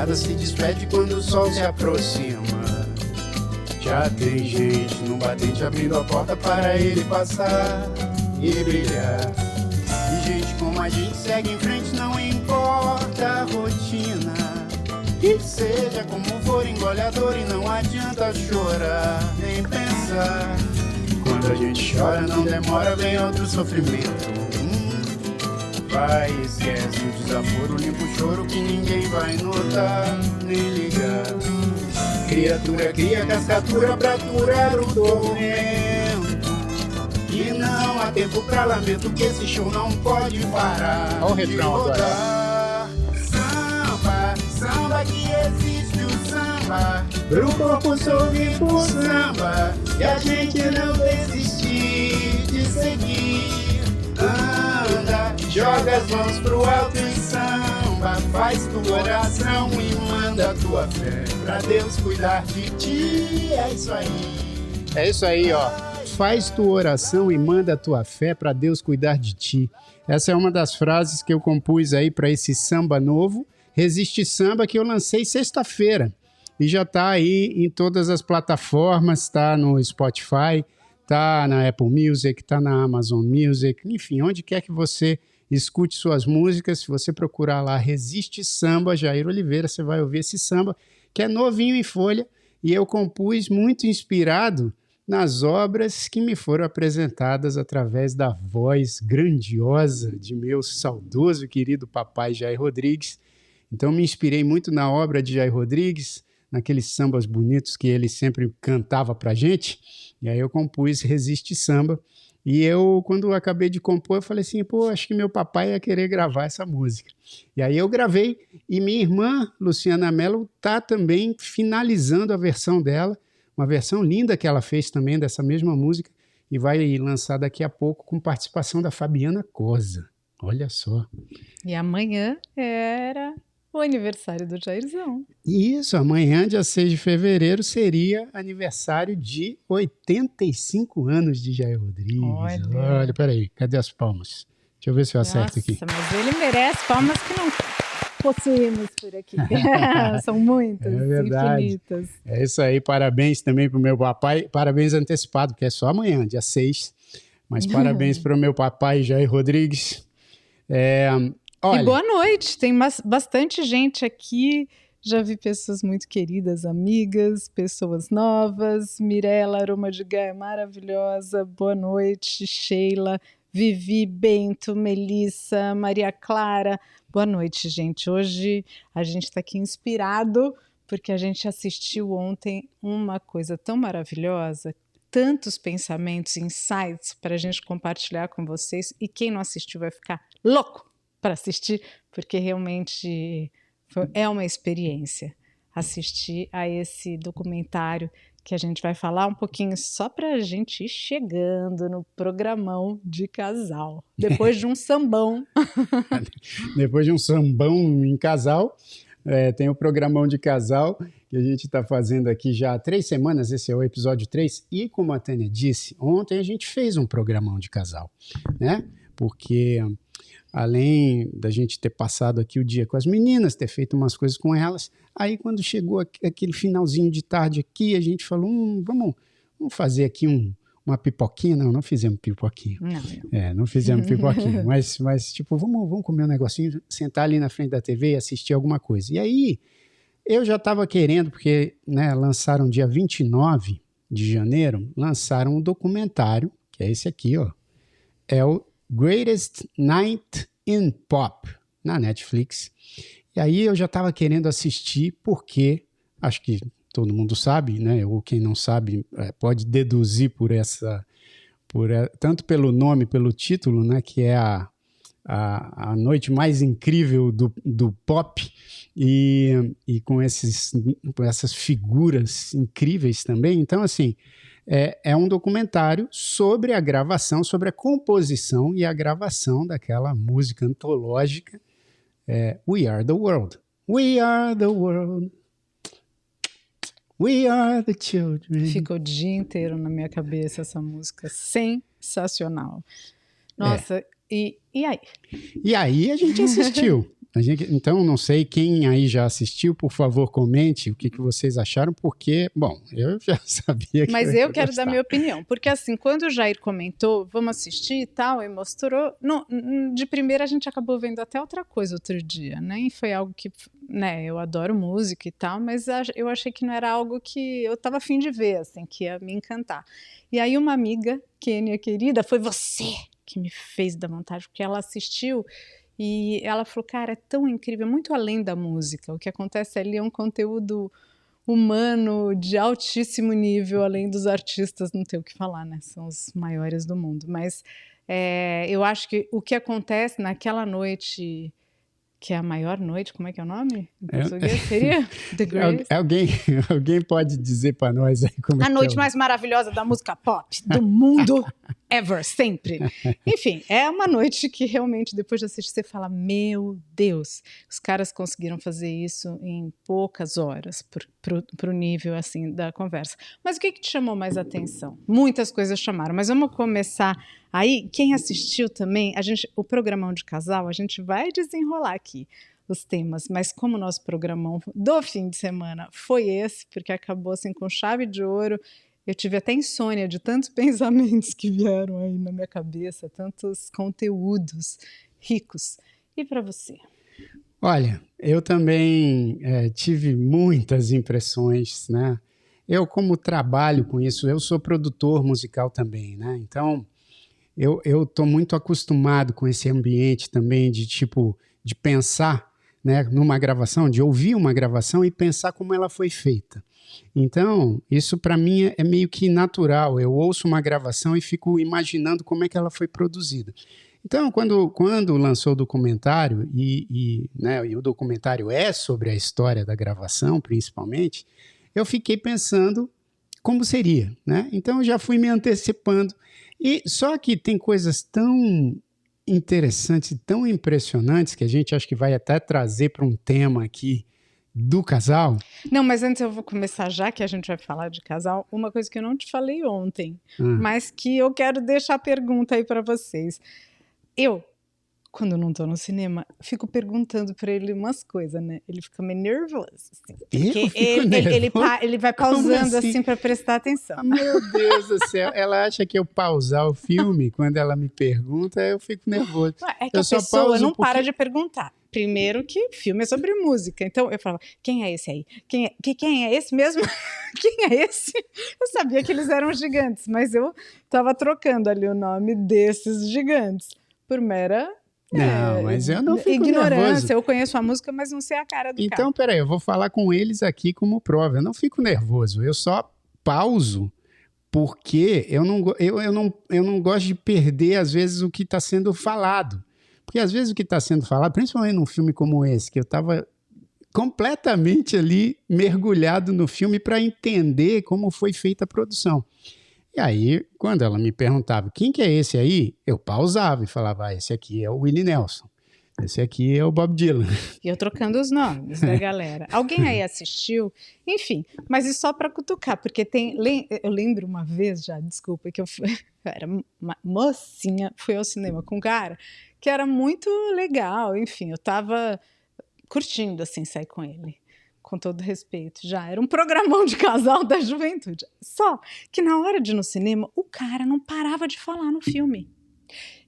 estrada se despede quando o sol se aproxima. Já tem gente no batente abrindo a porta para ele passar e brilhar. E gente como a gente segue em frente, não importa a rotina. Que seja como for, engole a dor e não adianta chorar nem pensar. Quando a gente chora não demora, vem outro sofrimento. Vai, esquece o desaforo, limpa o choro que ninguém vai notar nem ligar. Criatura cria cascatura pra curar o tormento. E não há tempo pra lamento, que esse show não pode parar. Olha o refrão agora. Samba, samba que existe o samba. Pro corpo sorrir por samba. E a gente não desistir de seguir. Anda, joga as mãos pro alto e samba. Faz tua oração e manda tua fé pra Deus cuidar de ti. É isso aí. É isso aí, ó. Faz tua oração e manda a tua fé para Deus cuidar de ti. Essa é uma das frases que eu compus aí para esse samba novo, Resiste Samba, que eu lancei sexta-feira. E já está aí em todas as plataformas, está no Spotify, está na Apple Music, está na Amazon Music, enfim, onde quer que você escute suas músicas, se você procurar lá Resiste Samba, Jair Oliveira, você vai ouvir esse samba, que é novinho em folha, e eu compus muito inspirado nas obras que me foram apresentadas através da voz grandiosa de meu saudoso querido papai Jair Rodrigues. Então me inspirei muito na obra de Jair Rodrigues, naqueles sambas bonitos que ele sempre cantava pra gente, e aí eu compus Resiste Samba, e eu, quando eu acabei de compor, eu falei assim, pô, acho que meu papai ia querer gravar essa música. E aí eu gravei, e minha irmã, Luciana Mello, tá também finalizando a versão dela, uma versão linda que ela fez também dessa mesma música, e vai lançar daqui a pouco com participação da Fabiana Cosa. Olha só. E amanhã era o aniversário do Jairzão. Isso, amanhã, dia 6 de fevereiro, seria aniversário de 85 anos de Jair Rodrigues. Olha, peraí, cadê as palmas? Deixa eu ver se eu acerto aqui. Nossa, mas ele merece palmas que não possuímos por aqui. São muitas, infinitas. É isso aí, parabéns também para o meu papai, parabéns antecipado, porque é só amanhã, dia 6, mas parabéns para o meu papai Jair Rodrigues. Olha, e boa noite, tem bastante gente aqui, já vi pessoas muito queridas, amigas, pessoas novas, Mirella Aroma de Gaia maravilhosa, boa noite, Sheila, Vivi, Bento, Melissa, Maria Clara, boa noite, gente. Hoje a gente está aqui inspirado porque a gente assistiu ontem uma coisa tão maravilhosa, tantos pensamentos, insights para a gente compartilhar com vocês, e quem não assistiu vai ficar louco para assistir, porque realmente é uma experiência assistir a esse documentário que a gente vai falar um pouquinho só para a gente ir chegando no programão de casal, depois de um sambão. Depois de um sambão em casal, tem o programão de casal que a gente está fazendo aqui já há 3 semanas, esse é o episódio 3, e como a Tânia disse, ontem a gente fez um programão de casal, né? Porque além da gente ter passado aqui o dia com as meninas, ter feito umas coisas com elas, aí quando chegou aquele finalzinho de tarde aqui, a gente falou, vamos fazer aqui uma pipoquinha. Não fizemos pipoquinha. Não fizemos pipoquinha, mas tipo, vamos comer um negocinho, sentar ali na frente da TV e assistir alguma coisa. E aí, eu já estava querendo, porque lançaram dia 29 de janeiro, lançaram um documentário, que é esse aqui, ó, é o Greatest Night in Pop, na Netflix. E aí eu já estava querendo assistir, porque acho que todo mundo sabe, né? Ou quem não sabe pode deduzir tanto pelo nome, pelo título, né? Que é a noite mais incrível do pop, e com essas figuras incríveis também. Então, assim, é um documentário sobre a gravação, sobre a composição e a gravação daquela música antológica, We Are the World. We are the world. We are the children. Fica o dia inteiro na minha cabeça essa música. Sensacional. Nossa, e aí? E aí a gente assistiu. Então, não sei quem aí já assistiu, por favor, comente o que vocês acharam, porque, bom, eu já sabia que Mas eu ia eu quero gostar. dar minha opinião, porque assim, quando o Jair comentou, vamos assistir e tal, e mostrou, de primeira a gente acabou vendo até outra coisa outro dia, né? E foi algo que, né, eu adoro música e tal, mas eu achei que não era algo que eu tava afim de ver, assim, que ia me encantar. E aí uma amiga, Kênia querida, foi você que me fez dar vontade, porque ela assistiu e ela falou, cara, é tão incrível, muito além da música, o que acontece ali é um conteúdo humano de altíssimo nível, além dos artistas, não tem o que falar, né? São os maiores do mundo. Mas eu acho que o que acontece naquela noite, que é a maior noite, como é que é o nome em português? Seria? The Greatest? Alguém pode dizer para nós aí como é que A noite é? mais maravilhosa da música pop do mundo ever, sempre. Enfim, é uma noite que realmente depois de assistir você fala, meu Deus, os caras conseguiram fazer isso em poucas horas pro nível assim da conversa. Mas o que te chamou mais atenção? Muitas coisas chamaram, mas vamos começar aí. Quem assistiu também, o programão de casal, a gente vai desenrolar aqui os temas, mas como o nosso programão do fim de semana foi esse, porque acabou assim com chave de ouro, eu tive até insônia de tantos pensamentos que vieram aí na minha cabeça, tantos conteúdos ricos. E para você? Olha, eu também tive muitas impressões, né? Eu, como trabalho com isso, eu sou produtor musical também, né? Então, eu estou muito acostumado com esse ambiente também de pensar, né, numa gravação, de ouvir uma gravação e pensar como ela foi feita. Então, isso para mim é meio que natural. Eu ouço uma gravação e fico imaginando como é que ela foi produzida. Então, quando lançou o documentário, né, e o documentário é sobre a história da gravação, principalmente, eu fiquei pensando como seria, né? Então, eu já fui me antecipando. E só que tem coisas tão interessantes, tão impressionantes, que a gente acho que vai até trazer para um tema aqui do casal. Não, mas antes eu vou começar, já que a gente vai falar de casal, uma coisa que eu não te falei ontem, mas que eu quero deixar a pergunta aí para vocês. Eu, quando não tô no cinema, fico perguntando para ele umas coisas, né? Ele fica meio nervoso, assim, porque ele vai pausando assim para prestar atenção. Meu Deus do céu, ela acha que eu pausar o filme quando ela me pergunta, eu fico nervoso. É que a pessoa não para de perguntar. Primeiro que o filme é sobre música. Então eu falava, quem é esse aí? Quem é esse mesmo? Quem é esse? Eu sabia que eles eram gigantes, mas eu estava trocando ali o nome desses gigantes por mera Não, mas eu não fico ignorância. nervoso. Eu conheço a música, mas não sei a cara do cara. Então, peraí, eu vou falar com eles aqui como prova. Eu não fico nervoso, eu só pauso porque eu não gosto de perder, às vezes, o que está sendo falado. Porque, às vezes, o que está sendo falado, principalmente num filme como esse, que eu estava completamente ali mergulhado no filme para entender como foi feita a produção. E aí, quando ela me perguntava, quem que é esse aí? Eu pausava e falava, esse aqui é o Willie Nelson. Esse aqui é o Bob Dylan. E eu trocando os nomes da galera. Alguém aí assistiu? Enfim, mas isso só para cutucar, porque eu lembro uma vez já, desculpa, que eu era uma mocinha, fui ao cinema com um cara que era muito legal, enfim, eu tava curtindo, assim, sair com ele, com todo respeito, já era um programão de casal da juventude. Só que na hora de ir no cinema, o cara não parava de falar no filme.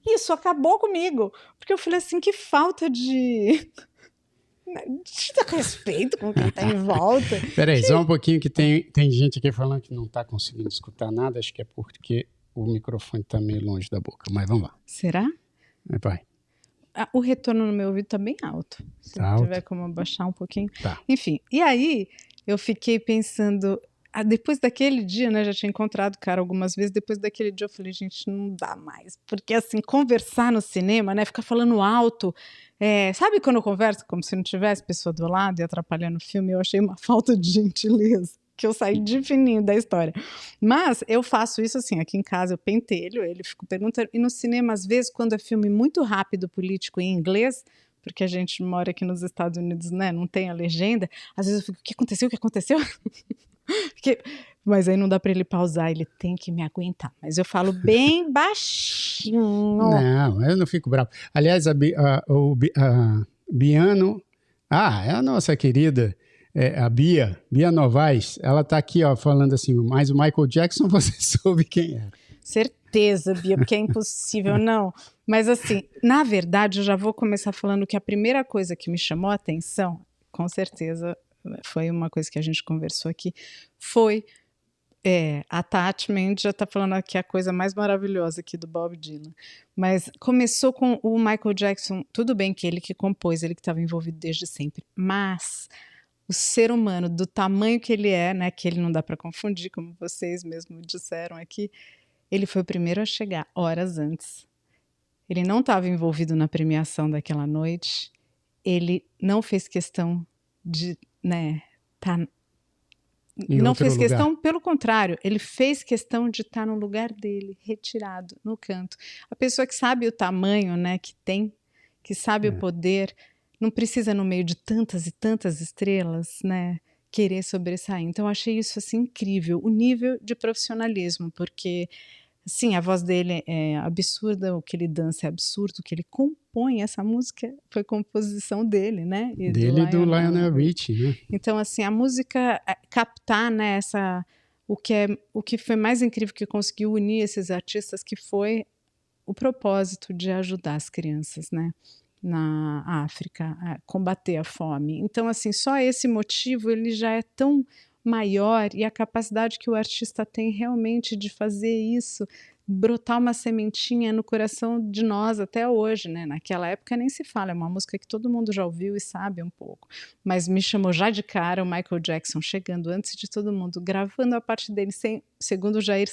Isso acabou comigo, porque eu falei assim, que falta de respeito com quem está em volta. Peraí, só um pouquinho que tem gente aqui falando que não está conseguindo escutar nada, acho que é porque o microfone está meio longe da boca, mas vamos lá. Será? Vai. O retorno no meu ouvido está bem alto. Se tiver como abaixar um pouquinho. Tá. Enfim, e aí eu fiquei pensando... depois daquele dia, né, já tinha encontrado o cara algumas vezes, depois daquele dia eu falei, gente, não dá mais, porque assim, conversar no cinema, né, ficar falando alto, sabe quando eu converso como se não tivesse pessoa do lado e atrapalhando o filme, eu achei uma falta de gentileza, que eu saí de fininho da história, mas eu faço isso assim, aqui em casa eu pentelho, ele fica perguntando, e no cinema às vezes quando é filme muito rápido, político em inglês, porque a gente mora aqui nos Estados Unidos, né, não tem a legenda, às vezes eu fico, o que aconteceu? Mas aí não dá para ele pausar, ele tem que me aguentar. Mas eu falo bem baixinho. Não, eu não fico bravo. Aliás, Biano. É a nossa querida, a Bia Novaes. Ela está aqui, ó, falando assim, mas o Michael Jackson você soube quem era. Certeza, Bia, porque é impossível, não. Mas assim, na verdade, eu já vou começar falando que a primeira coisa que me chamou a atenção, com certeza, foi uma coisa que a gente conversou aqui, foi Attachment, já está falando aqui a coisa mais maravilhosa aqui do Bob Dylan. Mas começou com o Michael Jackson, tudo bem que ele que compôs, ele que estava envolvido desde sempre, mas o ser humano, do tamanho que ele é, né, que ele não dá para confundir, como vocês mesmo disseram aqui, ele foi o primeiro a chegar horas antes. Ele não estava envolvido na premiação daquela noite, ele não fez questão de, não fez questão, pelo contrário, ele fez questão de estar no lugar dele, retirado, no canto. A pessoa que sabe o tamanho, né, que tem, que sabe o poder, não precisa no meio de tantas e tantas estrelas, né, querer sobressair. Então eu achei isso assim incrível, o nível de profissionalismo, porque sim, a voz dele é absurda, o que ele dança é absurdo, o que ele compõe, essa música foi composição dele, né? E dele e do Lionel Richie, né? Então, assim, a música captar, né, o que foi mais incrível que conseguiu unir esses artistas, que foi o propósito de ajudar as crianças, né, na África a combater a fome. Então, assim, só esse motivo ele já é tão maior, e a capacidade que o artista tem realmente de fazer isso, brotar uma sementinha no coração de nós até hoje, né? Naquela época nem se fala, é uma música que todo mundo já ouviu e sabe um pouco, mas me chamou já de cara o Michael Jackson chegando antes de todo mundo, gravando a parte dele, segundo o Jair,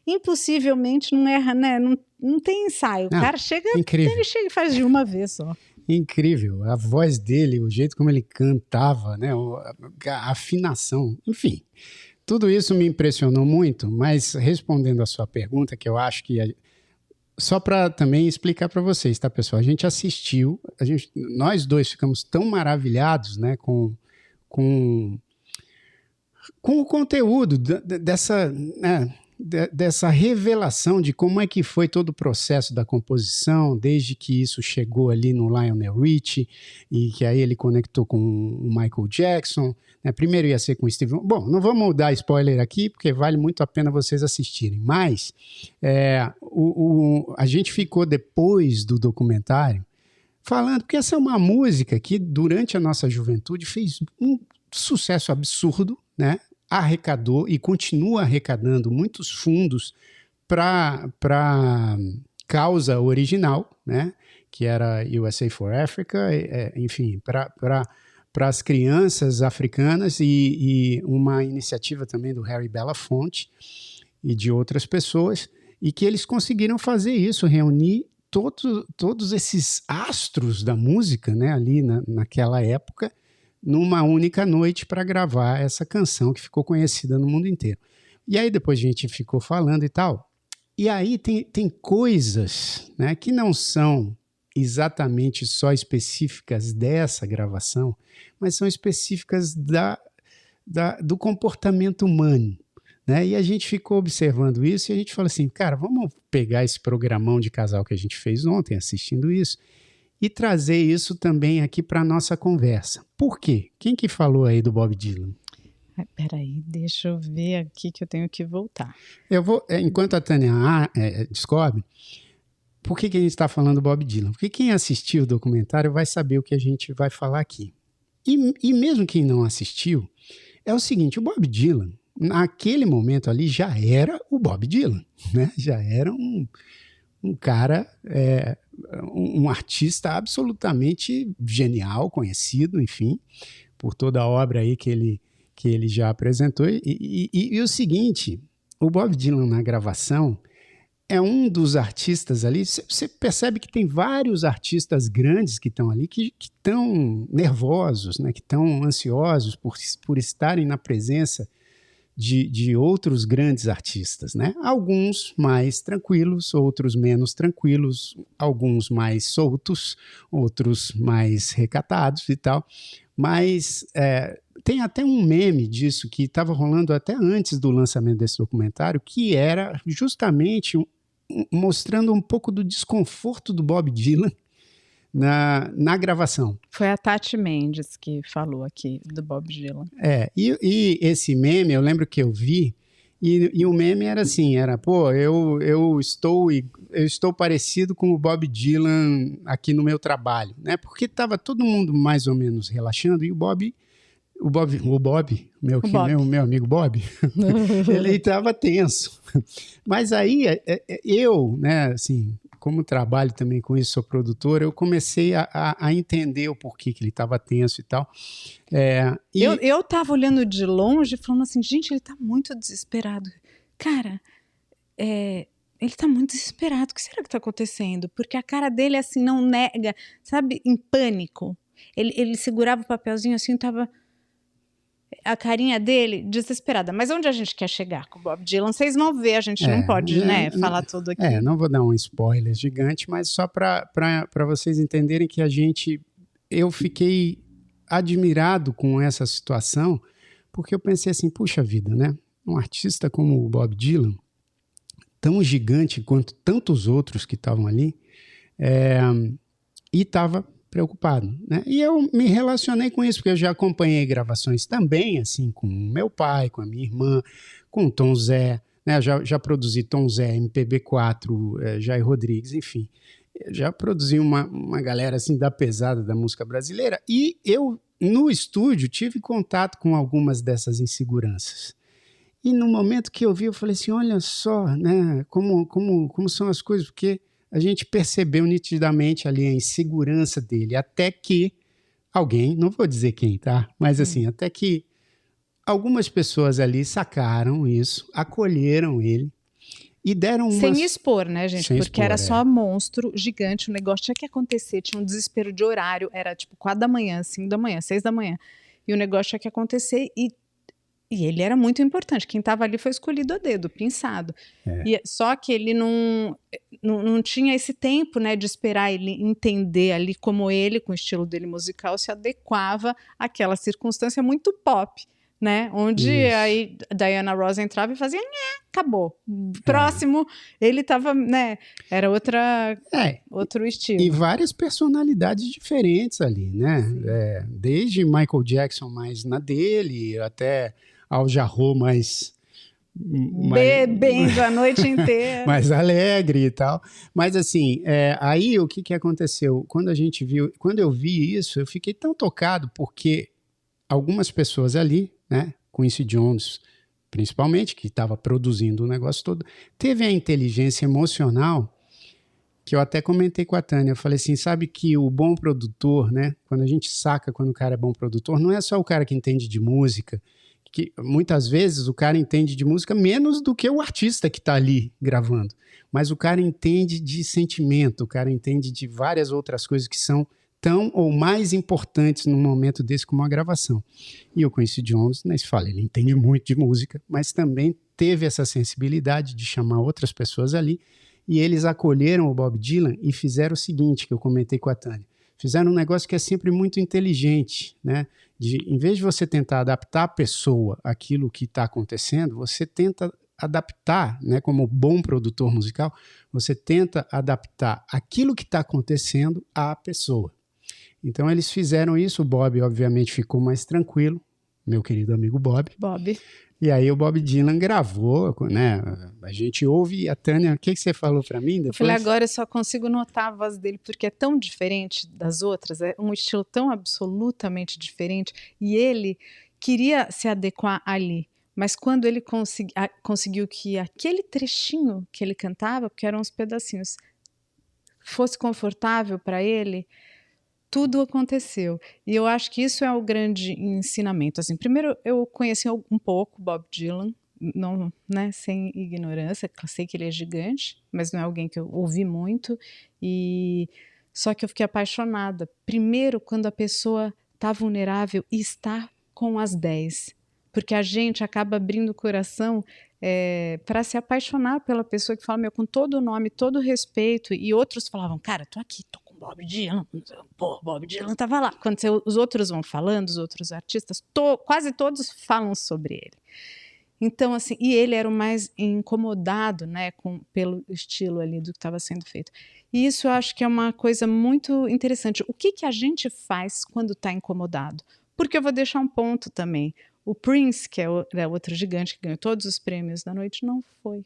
impossivelmente não erra, né? Não tem ensaio, o cara chega, ele chega e faz de uma vez só. Incrível, a voz dele, o jeito como ele cantava, né, a afinação, enfim, tudo isso me impressionou muito, mas respondendo a sua pergunta, que eu acho que, só para também explicar para vocês, tá, pessoal, a gente assistiu, nós dois ficamos tão maravilhados, né, com o conteúdo dessa revelação de como é que foi todo o processo da composição, desde que isso chegou ali no Lionel Richie, e que aí ele conectou com o Michael Jackson, né? Primeiro ia ser com o Steve... Bom, não vamos dar spoiler aqui, porque vale muito a pena vocês assistirem, mas a gente ficou depois do documentário falando, porque essa é uma música que durante a nossa juventude fez um sucesso absurdo, né? Arrecadou e continua arrecadando muitos fundos para causa original, né, que era USA for Africa, enfim, para as crianças africanas e uma iniciativa também do Harry Belafonte e de outras pessoas, e que eles conseguiram fazer isso, reunir todos esses astros da música, né, ali naquela época, numa única noite para gravar essa canção que ficou conhecida no mundo inteiro. E aí depois a gente ficou falando e tal. E aí tem coisas, né, que não são exatamente só específicas dessa gravação, mas são específicas do comportamento humano, né? E a gente ficou observando isso e a gente falou assim, cara, vamos pegar esse programão de casal que a gente fez ontem assistindo isso e trazer isso também aqui para a nossa conversa. Por quê? Quem que falou aí do Bob Dylan? Peraí, deixa eu ver aqui que eu tenho que voltar. Eu vou, enquanto a Tânia descobre, por que a gente está falando do Bob Dylan? Porque quem assistiu o documentário vai saber o que a gente vai falar aqui. E mesmo quem não assistiu, é o seguinte, o Bob Dylan, naquele momento ali, já era o Bob Dylan, né? Já era um cara... um artista absolutamente genial, conhecido, enfim, por toda a obra aí que ele já apresentou. E o seguinte, o Bob Dylan na gravação é um dos artistas ali, você percebe que tem vários artistas grandes que estão ali, que estão nervosos, né, que estão ansiosos por estarem na presença de outros grandes artistas, né? Alguns mais tranquilos, outros menos tranquilos, alguns mais soltos, outros mais recatados e tal, mas tem até um meme disso que estava rolando até antes do lançamento desse documentário, que era justamente mostrando um pouco do desconforto do Bob Dylan, na gravação. Foi a Tati Mendes que falou aqui do Bob Dylan. E esse meme, eu lembro que eu vi, e o meme era assim, pô, eu estou parecido com o Bob Dylan aqui no meu trabalho, né? Porque estava todo mundo mais ou menos relaxando, e o Bob, meu amigo Bob, ele estava tenso. Mas aí eu, né, assim, como trabalho também com isso, sou produtor, eu comecei a entender o porquê que ele estava tenso e tal. Eu tava olhando de longe, falando assim, gente, ele tá muito desesperado. Cara, ele tá muito desesperado. O que será que tá acontecendo? Porque a cara dele, assim, não nega, sabe, em pânico. Ele segurava o papelzinho assim, tava... A carinha dele, desesperada. Mas onde a gente quer chegar com o Bob Dylan? Vocês vão ver, a gente não pode, né, falar tudo aqui. Não vou dar um spoiler gigante, mas só para vocês entenderem que eu fiquei admirado com essa situação, porque eu pensei assim, puxa vida, né? Um artista como o Bob Dylan, tão gigante quanto tantos outros que estavam ali, e estava preocupado, né? E eu me relacionei com isso, porque eu já acompanhei gravações também, assim, com meu pai, com a minha irmã, com o Tom Zé, né? Já produzi Tom Zé, MPB4, Jair Rodrigues, enfim. Já produzi uma galera, assim, da pesada da música brasileira. E eu, no estúdio, tive contato com algumas dessas inseguranças. E no momento que eu vi, eu falei assim, olha só, né? Como são as coisas, porque... A gente percebeu nitidamente ali a insegurança dele, até que alguém, não vou dizer quem, tá? Mas assim, até que algumas pessoas ali sacaram isso, acolheram ele e deram uma... Sem expor, né, gente? Sem Porque expor, era só monstro, gigante, o negócio tinha que acontecer, tinha um desespero de horário, era tipo 4 da manhã, 5 da manhã, 6 da manhã. E o negócio tinha que acontecer e ele era muito importante. Quem estava ali foi escolhido a dedo, pinçado. Só que ele não tinha esse tempo, né, de esperar ele entender ali como ele, com o estilo dele musical, se adequava àquela circunstância muito pop, né? Onde aí Diana Ross entrava e fazia, acabou. Próximo, ele estava, né? Era outro estilo. E várias personalidades diferentes ali, né? Desde Michael Jackson mais na dele, até Al Jarreau mais bebendo a noite inteira. Mais alegre e tal. Mas assim, aí o que aconteceu? Quando eu vi isso, eu fiquei tão tocado, porque algumas pessoas ali, né, Quincy Jones, principalmente, que estava produzindo o negócio todo, teve a inteligência emocional, que eu até comentei com a Tânia, eu falei assim, sabe que o bom produtor, né, quando a gente saca quando o cara é bom produtor, não é só o cara que entende de música, que muitas vezes o cara entende de música menos do que o artista que está ali gravando, mas o cara entende de sentimento, o cara entende de várias outras coisas que são tão ou mais importantes num momento desse como a gravação. E o Quincy Jones, né, se fala, ele entende muito de música, mas também teve essa sensibilidade de chamar outras pessoas ali, e eles acolheram o Bob Dylan e fizeram o seguinte, que eu comentei com a Tânia, fizeram um negócio que é sempre muito inteligente, né? Em vez de você tentar adaptar a pessoa àquilo que está acontecendo, você tenta adaptar, né, como bom produtor musical, você tenta adaptar aquilo que está acontecendo à pessoa. Então eles fizeram isso, o Bob obviamente ficou mais tranquilo, meu querido amigo Bob. E aí o Bob Dylan gravou, né? A gente ouve, e a Tânia, o que você falou para mim depois? Eu falei, agora eu só consigo notar a voz dele, porque é tão diferente das outras, é um estilo tão absolutamente diferente, e ele queria se adequar ali, mas quando ele conseguiu que aquele trechinho que ele cantava, porque eram uns pedacinhos, fosse confortável para ele, tudo aconteceu. E eu acho que isso é o grande ensinamento. Assim, primeiro, eu conheci um pouco Bob Dylan, não, né, sem ignorância, sei que ele é gigante, mas não é alguém que eu ouvi muito, só que eu fiquei apaixonada. Primeiro, quando a pessoa está vulnerável e está com as 10, porque a gente acaba abrindo o coração para se apaixonar pela pessoa que fala, com todo o nome, todo o respeito, e outros falavam, cara, tô aqui, tô com Bob Dylan, pô, Bob Dylan tava lá. Quando os outros vão falando, os outros artistas, quase todos falam sobre ele. Então, assim, e ele era o mais incomodado, né, pelo estilo ali do que estava sendo feito. E isso eu acho que é uma coisa muito interessante. O que a gente faz quando está incomodado? Porque eu vou deixar um ponto também. O Prince, que é outro gigante que ganhou todos os prêmios da noite, não foi.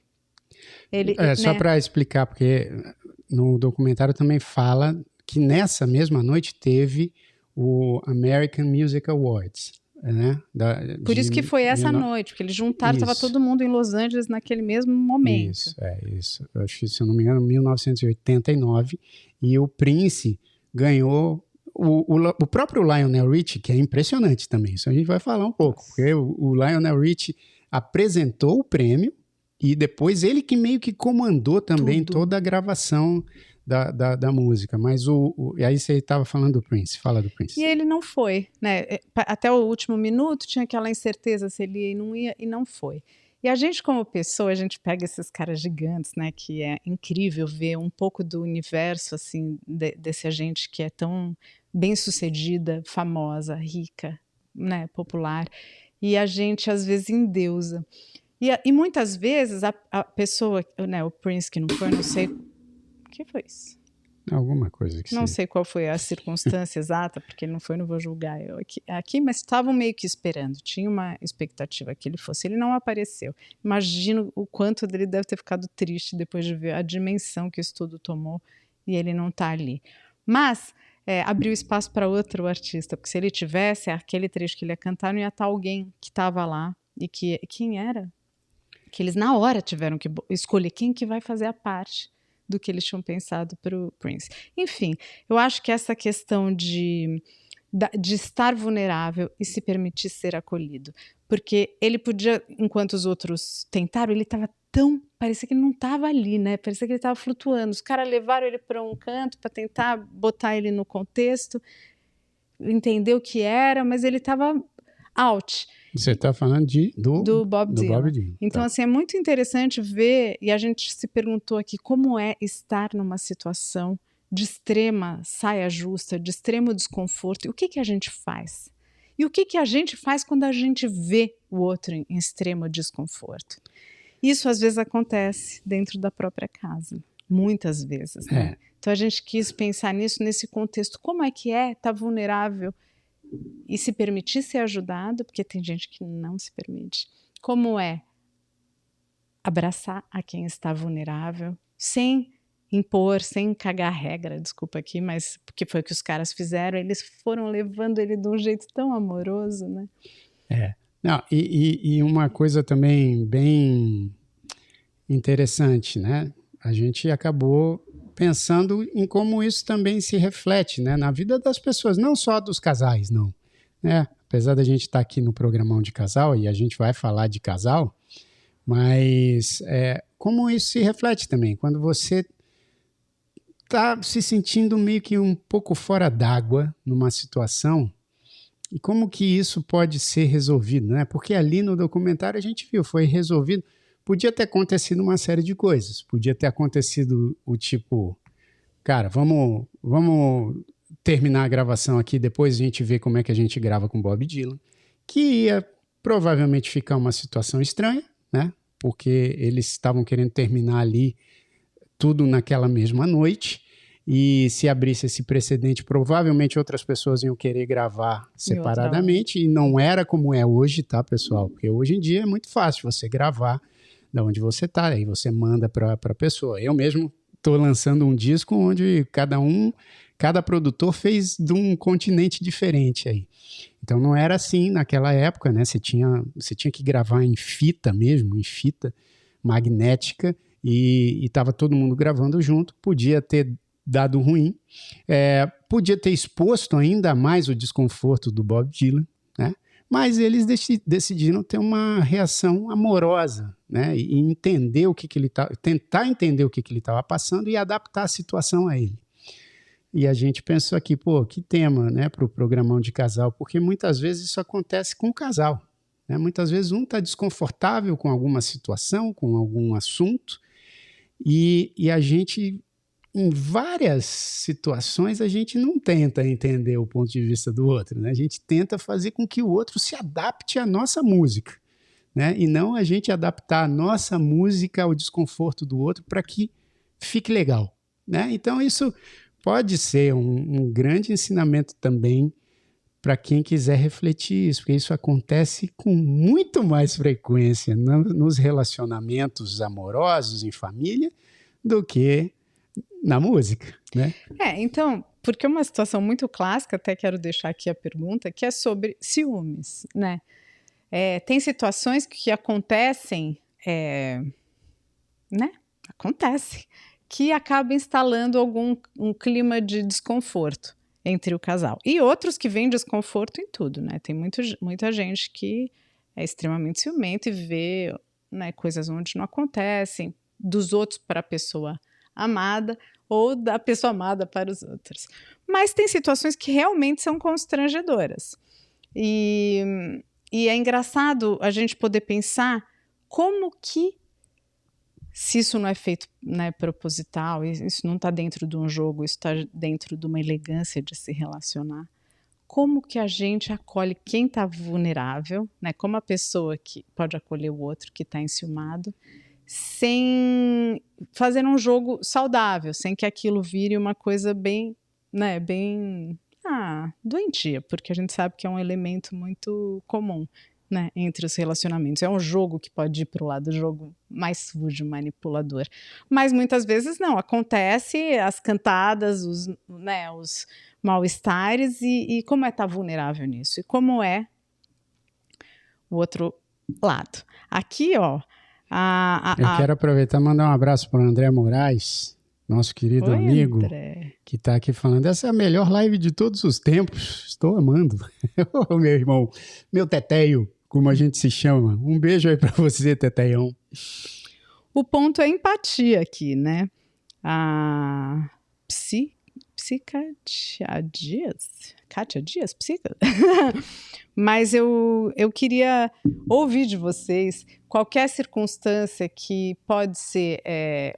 Ele, só para explicar, porque no documentário também fala que nessa mesma noite teve o American Music Awards. Né? Por isso que foi essa noite, porque eles juntaram, estava todo mundo em Los Angeles naquele mesmo momento. Isso. Eu acho que, se eu não me engano, 1989. E o Prince ganhou o próprio Lionel Richie, que é impressionante também. Isso a gente vai falar um pouco, porque o Lionel Richie apresentou o prêmio e depois ele que meio que comandou também toda a gravação da música, mas e aí você estava falando do Prince, fala do Prince. E ele não foi, né? Até o último minuto tinha aquela incerteza se ele ia e não ia, e não foi. E a gente, como pessoa, a gente pega esses caras gigantes, né? Que é incrível ver um pouco do universo, assim, desse gente que é tão bem-sucedida, famosa, rica, né? Popular. E a gente, às vezes, endeusa. E muitas vezes a pessoa, né? O Prince que não foi, não sei... O que foi isso? Alguma coisa que não sei qual foi a circunstância exata, porque ele não foi, não vou julgar eu aqui, mas estavam meio que esperando, tinha uma expectativa que ele fosse, ele não apareceu. Imagino o quanto ele deve ter ficado triste depois de ver a dimensão que isso tudo tomou e ele não está ali. Mas abriu espaço para outro artista, porque se ele tivesse aquele trecho que ele ia cantar, não ia estar alguém que estava lá e quem era? Que eles na hora tiveram que escolher quem que vai fazer a parte do que eles tinham pensado para o Prince. Enfim, eu acho que essa questão de estar vulnerável e se permitir ser acolhido, porque ele podia, enquanto os outros tentaram, ele estava parecia que ele não estava ali, né? Parecia que ele estava flutuando. Os caras levaram ele para um canto para tentar botar ele no contexto, entender o que era, mas ele estava out. Você está falando do Bob Dylan. Então, assim, é muito interessante ver, e a gente se perguntou aqui, como é estar numa situação de extrema saia justa, de extremo desconforto, e o que a gente faz? E o que a gente faz quando a gente vê o outro em extremo desconforto? Isso, às vezes, acontece dentro da própria casa, muitas vezes, né? Então, a gente quis pensar nisso, nesse contexto. Como é que estar vulnerável e se permitir ser ajudado, porque tem gente que não se permite. Como é abraçar a quem está vulnerável, sem impor, sem cagar regra, desculpa aqui, mas porque foi o que os caras fizeram, eles foram levando ele de um jeito tão amoroso, né? Não, e uma coisa também bem interessante, né? A gente acabou pensando em como isso também se reflete, né, na vida das pessoas, não só dos casais, não. Né? Apesar da gente estar aqui no programão de casal, e a gente vai falar de casal, mas como isso se reflete também, quando você está se sentindo meio que um pouco fora d'água numa situação, e como que isso pode ser resolvido, né? Porque ali no documentário a gente viu, foi resolvido. Podia ter acontecido uma série de coisas. Podia ter acontecido o tipo, cara, vamos terminar a gravação aqui, depois a gente vê como é que a gente grava com Bob Dylan, que ia provavelmente ficar uma situação estranha, né? Porque eles estavam querendo terminar ali tudo naquela mesma noite, e se abrisse esse precedente, provavelmente outras pessoas iam querer gravar separadamente, e não era como é hoje, tá, pessoal? Porque hoje em dia é muito fácil você gravar da onde você está, aí você manda para a pessoa. Eu mesmo estou lançando um disco onde cada produtor fez de um continente diferente aí. Então não era assim naquela época, né? Você tinha que gravar em fita mesmo, em fita magnética, e estava todo mundo gravando junto. Podia ter dado ruim, podia ter exposto ainda mais o desconforto do Bob Dylan, né? Mas eles decidiram ter uma reação amorosa, né? E entender tentar entender o que ele estava passando e adaptar a situação a ele. E a gente pensou aqui, que tema, né, para o programão de casal, porque muitas vezes isso acontece com o casal, né? Muitas vezes um está desconfortável com alguma situação, com algum assunto, e a gente, em várias situações, a gente não tenta entender o ponto de vista do outro, né? A gente tenta fazer com que o outro se adapte à nossa música, né? E não a gente adaptar a nossa música ao desconforto do outro para que fique legal, né? Então isso pode ser um grande ensinamento também para quem quiser refletir isso, porque isso acontece com muito mais frequência nos relacionamentos amorosos em família do que na música, né? Então, porque uma situação muito clássica, até quero deixar aqui a pergunta, que é sobre ciúmes, né? Tem situações que acontecem, né? Acontece, que acaba instalando um clima de desconforto entre o casal. E outros que veem desconforto em tudo, né? Tem muita gente que é extremamente ciumento e vê, né, coisas onde não acontecem, dos outros para a pessoa amada ou da pessoa amada para os outros. Mas tem situações que realmente são constrangedoras. E é engraçado a gente poder pensar como que, se isso não é feito, né, proposital, isso não está dentro de um jogo, isso está dentro de uma elegância de se relacionar, como que a gente acolhe quem está vulnerável, né, como a pessoa que pode acolher o outro que está enciumado, sem fazer um jogo saudável, sem que aquilo vire uma coisa bem, né, bem doentia, porque a gente sabe que é um elemento muito comum, né, entre os relacionamentos. É um jogo que pode ir para o lado, jogo mais sujo, manipulador. Mas muitas vezes não, acontece as cantadas, os mal-estares, e como é estar vulnerável nisso? E como é o outro lado? Aqui, ó, eu quero aproveitar e mandar um abraço para o André Moraes, nosso querido Oi, amigo, André, que está aqui falando. Essa é a melhor live de todos os tempos. Estou amando. Ô, meu irmão, meu teteio, como a gente se chama. Um beijo aí para você, teteião. O ponto é empatia aqui, né? A Kátia Dias, mas eu queria ouvir de vocês qualquer circunstância que pode ser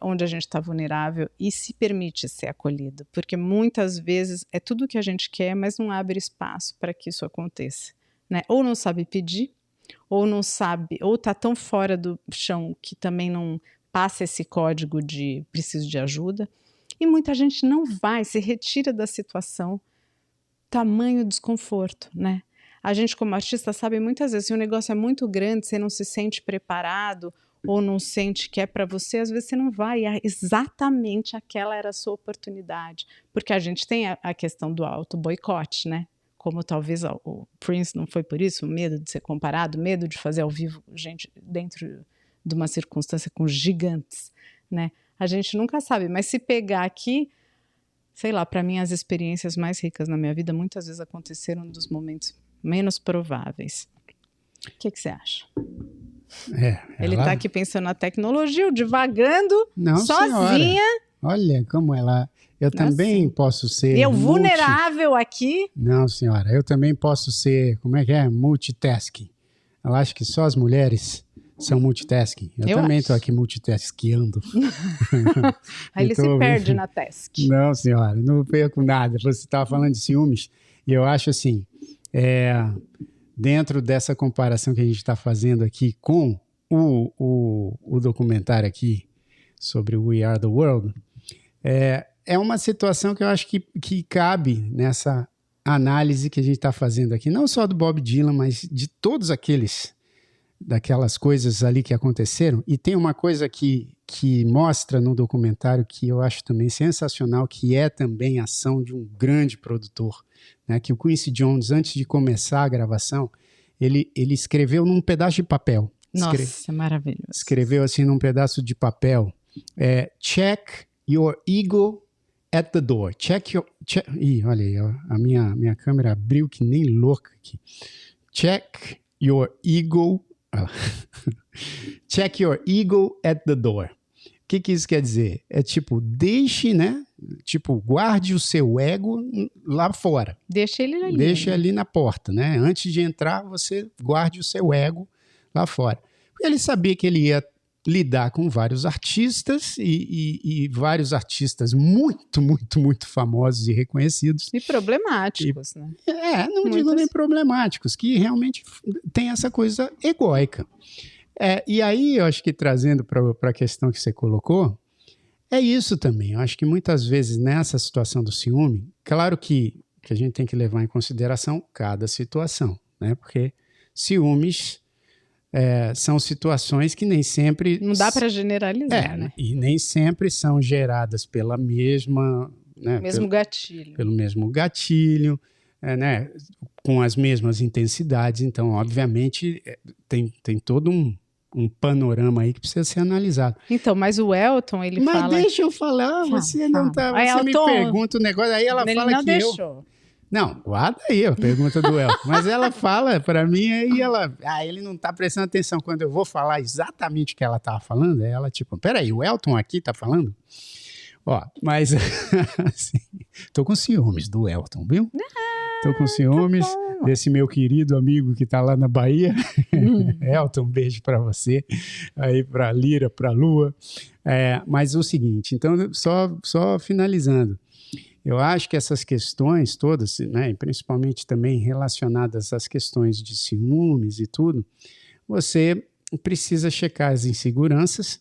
onde a gente está vulnerável e se permite ser acolhido, porque muitas vezes é tudo o que a gente quer, mas não abre espaço para que isso aconteça, né? Ou não sabe pedir, ou não sabe, ou está tão fora do chão que também não passa esse código de preciso de ajuda. E muita gente não vai, se retira da situação, tamanho desconforto, né? A gente como artista sabe muitas vezes, se o negócio é muito grande, você não se sente preparado ou não sente que é para você, às vezes você não vai, exatamente aquela era a sua oportunidade, porque a gente tem a questão do auto-boicote, né? Como talvez o Prince não foi por isso, o medo de ser comparado, medo de fazer ao vivo, gente, dentro de uma circunstância com gigantes, né? A gente nunca sabe, mas se pegar aqui, sei lá, para mim as experiências mais ricas na minha vida muitas vezes aconteceram nos momentos menos prováveis. O que você acha? Ele está aqui pensando na tecnologia, divagando, não, sozinha. Senhora. Olha como ela... Eu também posso ser... Eu vulnerável aqui? Não, senhora, eu também posso ser, multitasking. Eu acho que só as mulheres são multitasking. Eu também estou aqui multitaskando. Aí ele se perde na task. Não, senhora, não perco nada. Você estava falando de ciúmes e eu acho assim, dentro dessa comparação que a gente está fazendo aqui com o documentário aqui sobre We Are The World, é uma situação que eu acho que cabe nessa análise que a gente está fazendo aqui, não só do Bob Dylan, mas de todos daquelas coisas ali que aconteceram. E tem uma coisa que mostra no documentário que eu acho também sensacional, que é também a ação de um grande produtor, né? Que o Quincy Jones, antes de começar a gravação, ele escreveu num pedaço de papel. Nossa, maravilhoso. Escreveu assim num pedaço de papel, check your ego at the door. Ih, olha aí, a minha câmera abriu que nem louca aqui. Check your ego... Check your ego at the door. O que isso quer dizer? É tipo, deixe, né? Tipo, guarde o seu ego lá fora. Deixa ele ali. Deixa ali na porta, né? Antes de entrar, você guarde o seu ego lá fora. Porque ele sabia que ele ia lidar com vários artistas e vários artistas muito, muito, muito famosos e reconhecidos. E problemáticos, né? Não digo nem problemáticos, que realmente tem essa coisa egóica. E aí, eu acho que trazendo para a questão que você colocou, é isso também. Eu acho que muitas vezes nessa situação do ciúme, claro que a gente tem que levar em consideração cada situação, né? Porque ciúmes são situações que nem sempre... Não dá para generalizar, né? E nem sempre são geradas pela mesma... Né, gatilho. Pelo mesmo gatilho, né, com as mesmas intensidades. Então, obviamente, tem todo um panorama aí que precisa ser analisado. Então, mas o Elton, ele fala... Mas deixa eu falar, você não tá... Aí, você Elton, me pergunta o negócio, aí ela ele fala não que deixou. Não, guarda aí a pergunta do Elton. Mas ela fala para mim, aí ela... ele não tá prestando atenção quando eu vou falar exatamente o que ela tava falando. Aí ela tipo, peraí, o Elton aqui tá falando? Mas assim, tô com ciúmes do Elton, viu? Tô com ciúmes desse meu querido amigo que tá lá na Bahia. Elton, um beijo para você. Aí pra Lira, pra Lua. Mas o seguinte, então, só finalizando. Eu acho que essas questões todas, né, e principalmente também relacionadas às questões de ciúmes e tudo, você precisa checar as inseguranças.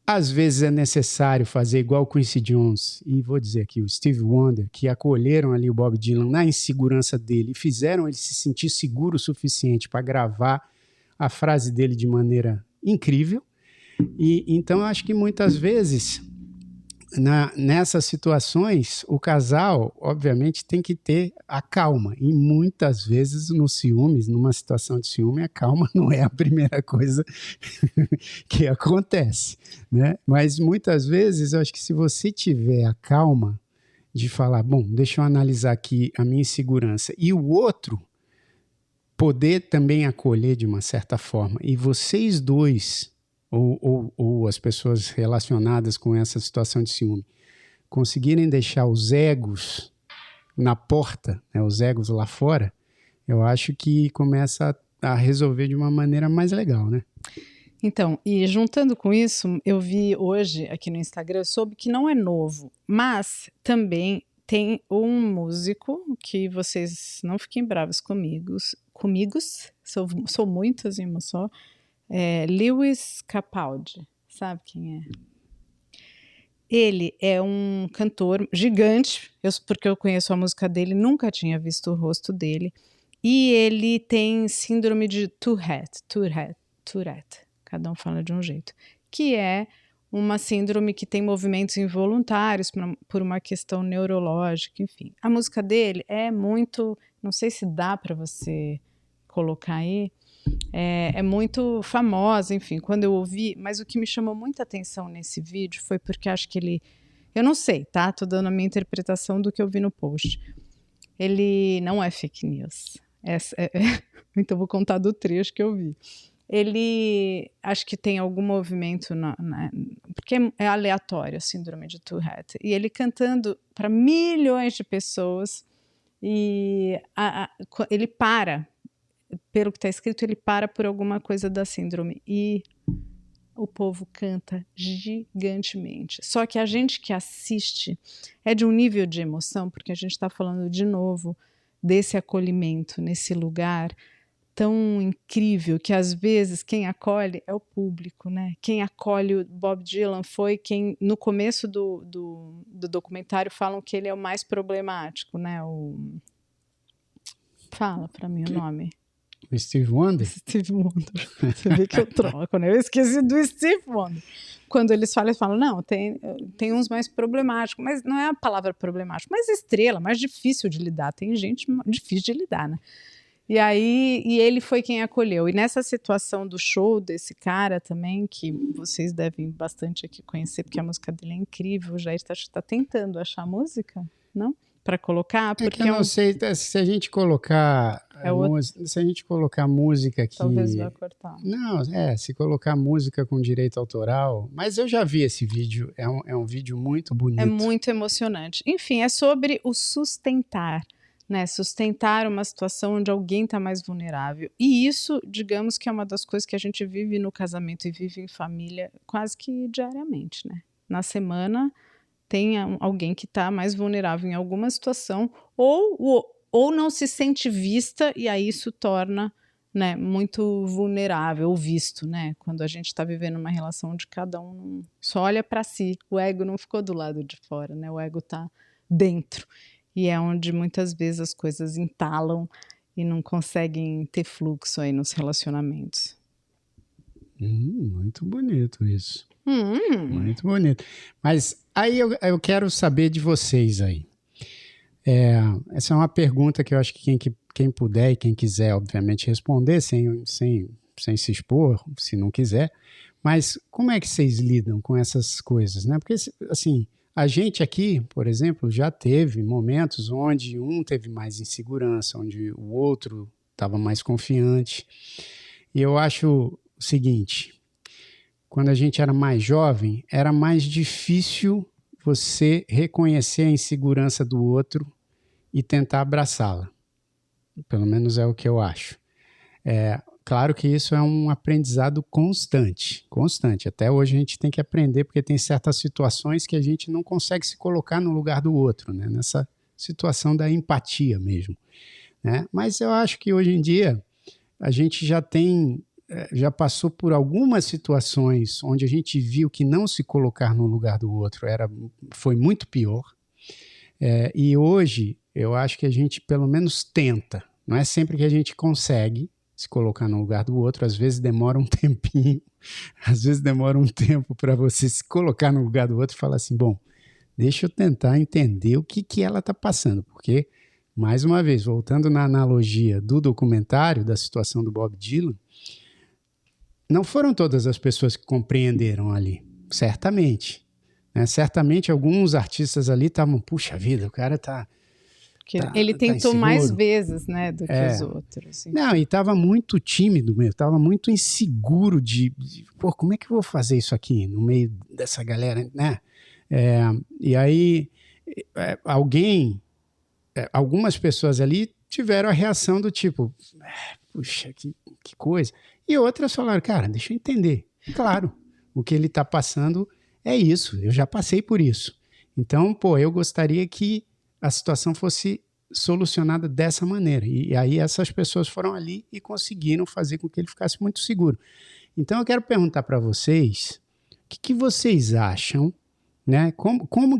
Às vezes é necessário fazer igual o Quincy Jones e vou dizer aqui o Stevie Wonder, que acolheram ali o Bob Dylan na insegurança dele e fizeram ele se sentir seguro o suficiente para gravar a frase dele de maneira incrível. E então eu acho que muitas vezes nessas situações o casal obviamente tem que ter a calma e muitas vezes no ciúmes, numa situação de ciúme, a calma não é a primeira coisa que acontece, né? Mas muitas vezes eu acho que se você tiver a calma de falar, bom, deixa eu analisar aqui a minha insegurança e o outro poder também acolher de uma certa forma e vocês dois ou as pessoas relacionadas com essa situação de ciúme conseguirem deixar os egos na porta, né, os egos lá fora, eu acho que começa a resolver de uma maneira mais legal, né? Então, e juntando com isso, eu vi hoje aqui no Instagram, eu soube que não é novo, mas também tem um músico que vocês não fiquem bravos comigo, sou muito assim, uma só, Lewis Capaldi, sabe quem é? Ele é um cantor gigante, porque eu conheço a música dele, nunca tinha visto o rosto dele, e ele tem síndrome de Tourette, cada um fala de um jeito, que é uma síndrome que tem movimentos involuntários por uma questão neurológica, enfim. A música dele é muito, não sei se dá para você colocar aí, é muito famosa, enfim, quando eu ouvi, mas o que me chamou muita atenção nesse vídeo foi porque acho que ele, eu não sei, tá? Tô dando a minha interpretação do que eu vi no post. Ele não é fake news. Então vou contar do trecho que eu vi. Ele, acho que tem algum movimento, porque é aleatório a síndrome de Tourette, e ele cantando para milhões de pessoas, e ele para, pelo que está escrito, ele para por alguma coisa da síndrome e o povo canta gigantemente. Só que a gente que assiste é de um nível de emoção, porque a gente está falando de novo desse acolhimento nesse lugar tão incrível que às vezes quem acolhe é o público, né? Quem acolhe o Bob Dylan foi quem, no começo do documentário, falam que ele é o mais problemático, né? Fala para mim o nome. O Steve Wonder? Steve Wonder. Você vê que eu troco, né? Eu esqueci do Steve Wonder. Quando eles falam, não, tem uns mais problemáticos, mas não é a palavra problemático, mais estrela, mais difícil de lidar. Tem gente difícil de lidar, né? E ele foi quem acolheu. E nessa situação do show desse cara também, que vocês devem bastante aqui conhecer, porque a música dele é incrível, o Jair está tentando achar música, não? Para colocar, porque eu não sei se a gente colocar se a gente colocar música aqui, talvez vá cortar. Não, se colocar música com direito autoral, mas eu já vi esse vídeo, é um vídeo muito bonito. É muito emocionante. Enfim, é sobre o sustentar, né, sustentar uma situação onde alguém está mais vulnerável. E isso, digamos que é uma das coisas que a gente vive no casamento e vive em família quase que diariamente, né? Na semana tem alguém que está mais vulnerável em alguma situação ou não se sente vista e aí isso torna, né, muito vulnerável ou visto, né? Quando a gente está vivendo uma relação onde cada um só olha para si, o ego não ficou do lado de fora, né? O ego está dentro. E é onde muitas vezes as coisas entalam e não conseguem ter fluxo aí nos relacionamentos. Muito bonito isso. Muito bonito. Mas aí eu quero saber de vocês aí. Essa é uma pergunta que eu acho que quem puder e quem quiser, obviamente, responder sem se expor, se não quiser. Mas como é que vocês lidam com essas coisas, né? Porque, assim, a gente aqui, por exemplo, já teve momentos onde um teve mais insegurança, onde o outro estava mais confiante. E eu acho o seguinte, quando a gente era mais jovem, era mais difícil você reconhecer a insegurança do outro e tentar abraçá-la. Pelo menos é o que eu acho. Claro que isso é um aprendizado constante. Até hoje a gente tem que aprender, porque tem certas situações que a gente não consegue se colocar no lugar do outro, né? Nessa situação da empatia mesmo, né? Mas eu acho que hoje em dia a gente já passou por algumas situações onde a gente viu que não se colocar no lugar do outro foi muito pior. E hoje eu acho que a gente pelo menos tenta. Não é sempre que a gente consegue se colocar no lugar do outro, às vezes demora um tempinho, às vezes demora um tempo para você se colocar no lugar do outro e falar assim, bom, deixa eu tentar entender o que ela está passando, porque, mais uma vez, voltando na analogia do documentário, da situação do Bob Dylan, não foram todas as pessoas que compreenderam ali, certamente. Né? Certamente alguns artistas ali estavam, puxa vida, o cara está... Ele tentou mais vezes, né, do que os outros. Assim. Não, e estava muito tímido mesmo, estava muito inseguro pô, como é que eu vou fazer isso aqui no meio dessa galera, né? E aí, algumas pessoas ali tiveram a reação do tipo, puxa, que coisa. E outras falaram, cara, deixa eu entender. Claro, o que ele está passando é isso, eu já passei por isso. Então, pô, eu gostaria que a situação fosse solucionada dessa maneira. E aí essas pessoas foram ali e conseguiram fazer com que ele ficasse muito seguro. Então eu quero perguntar para vocês, o que vocês acham, né? Como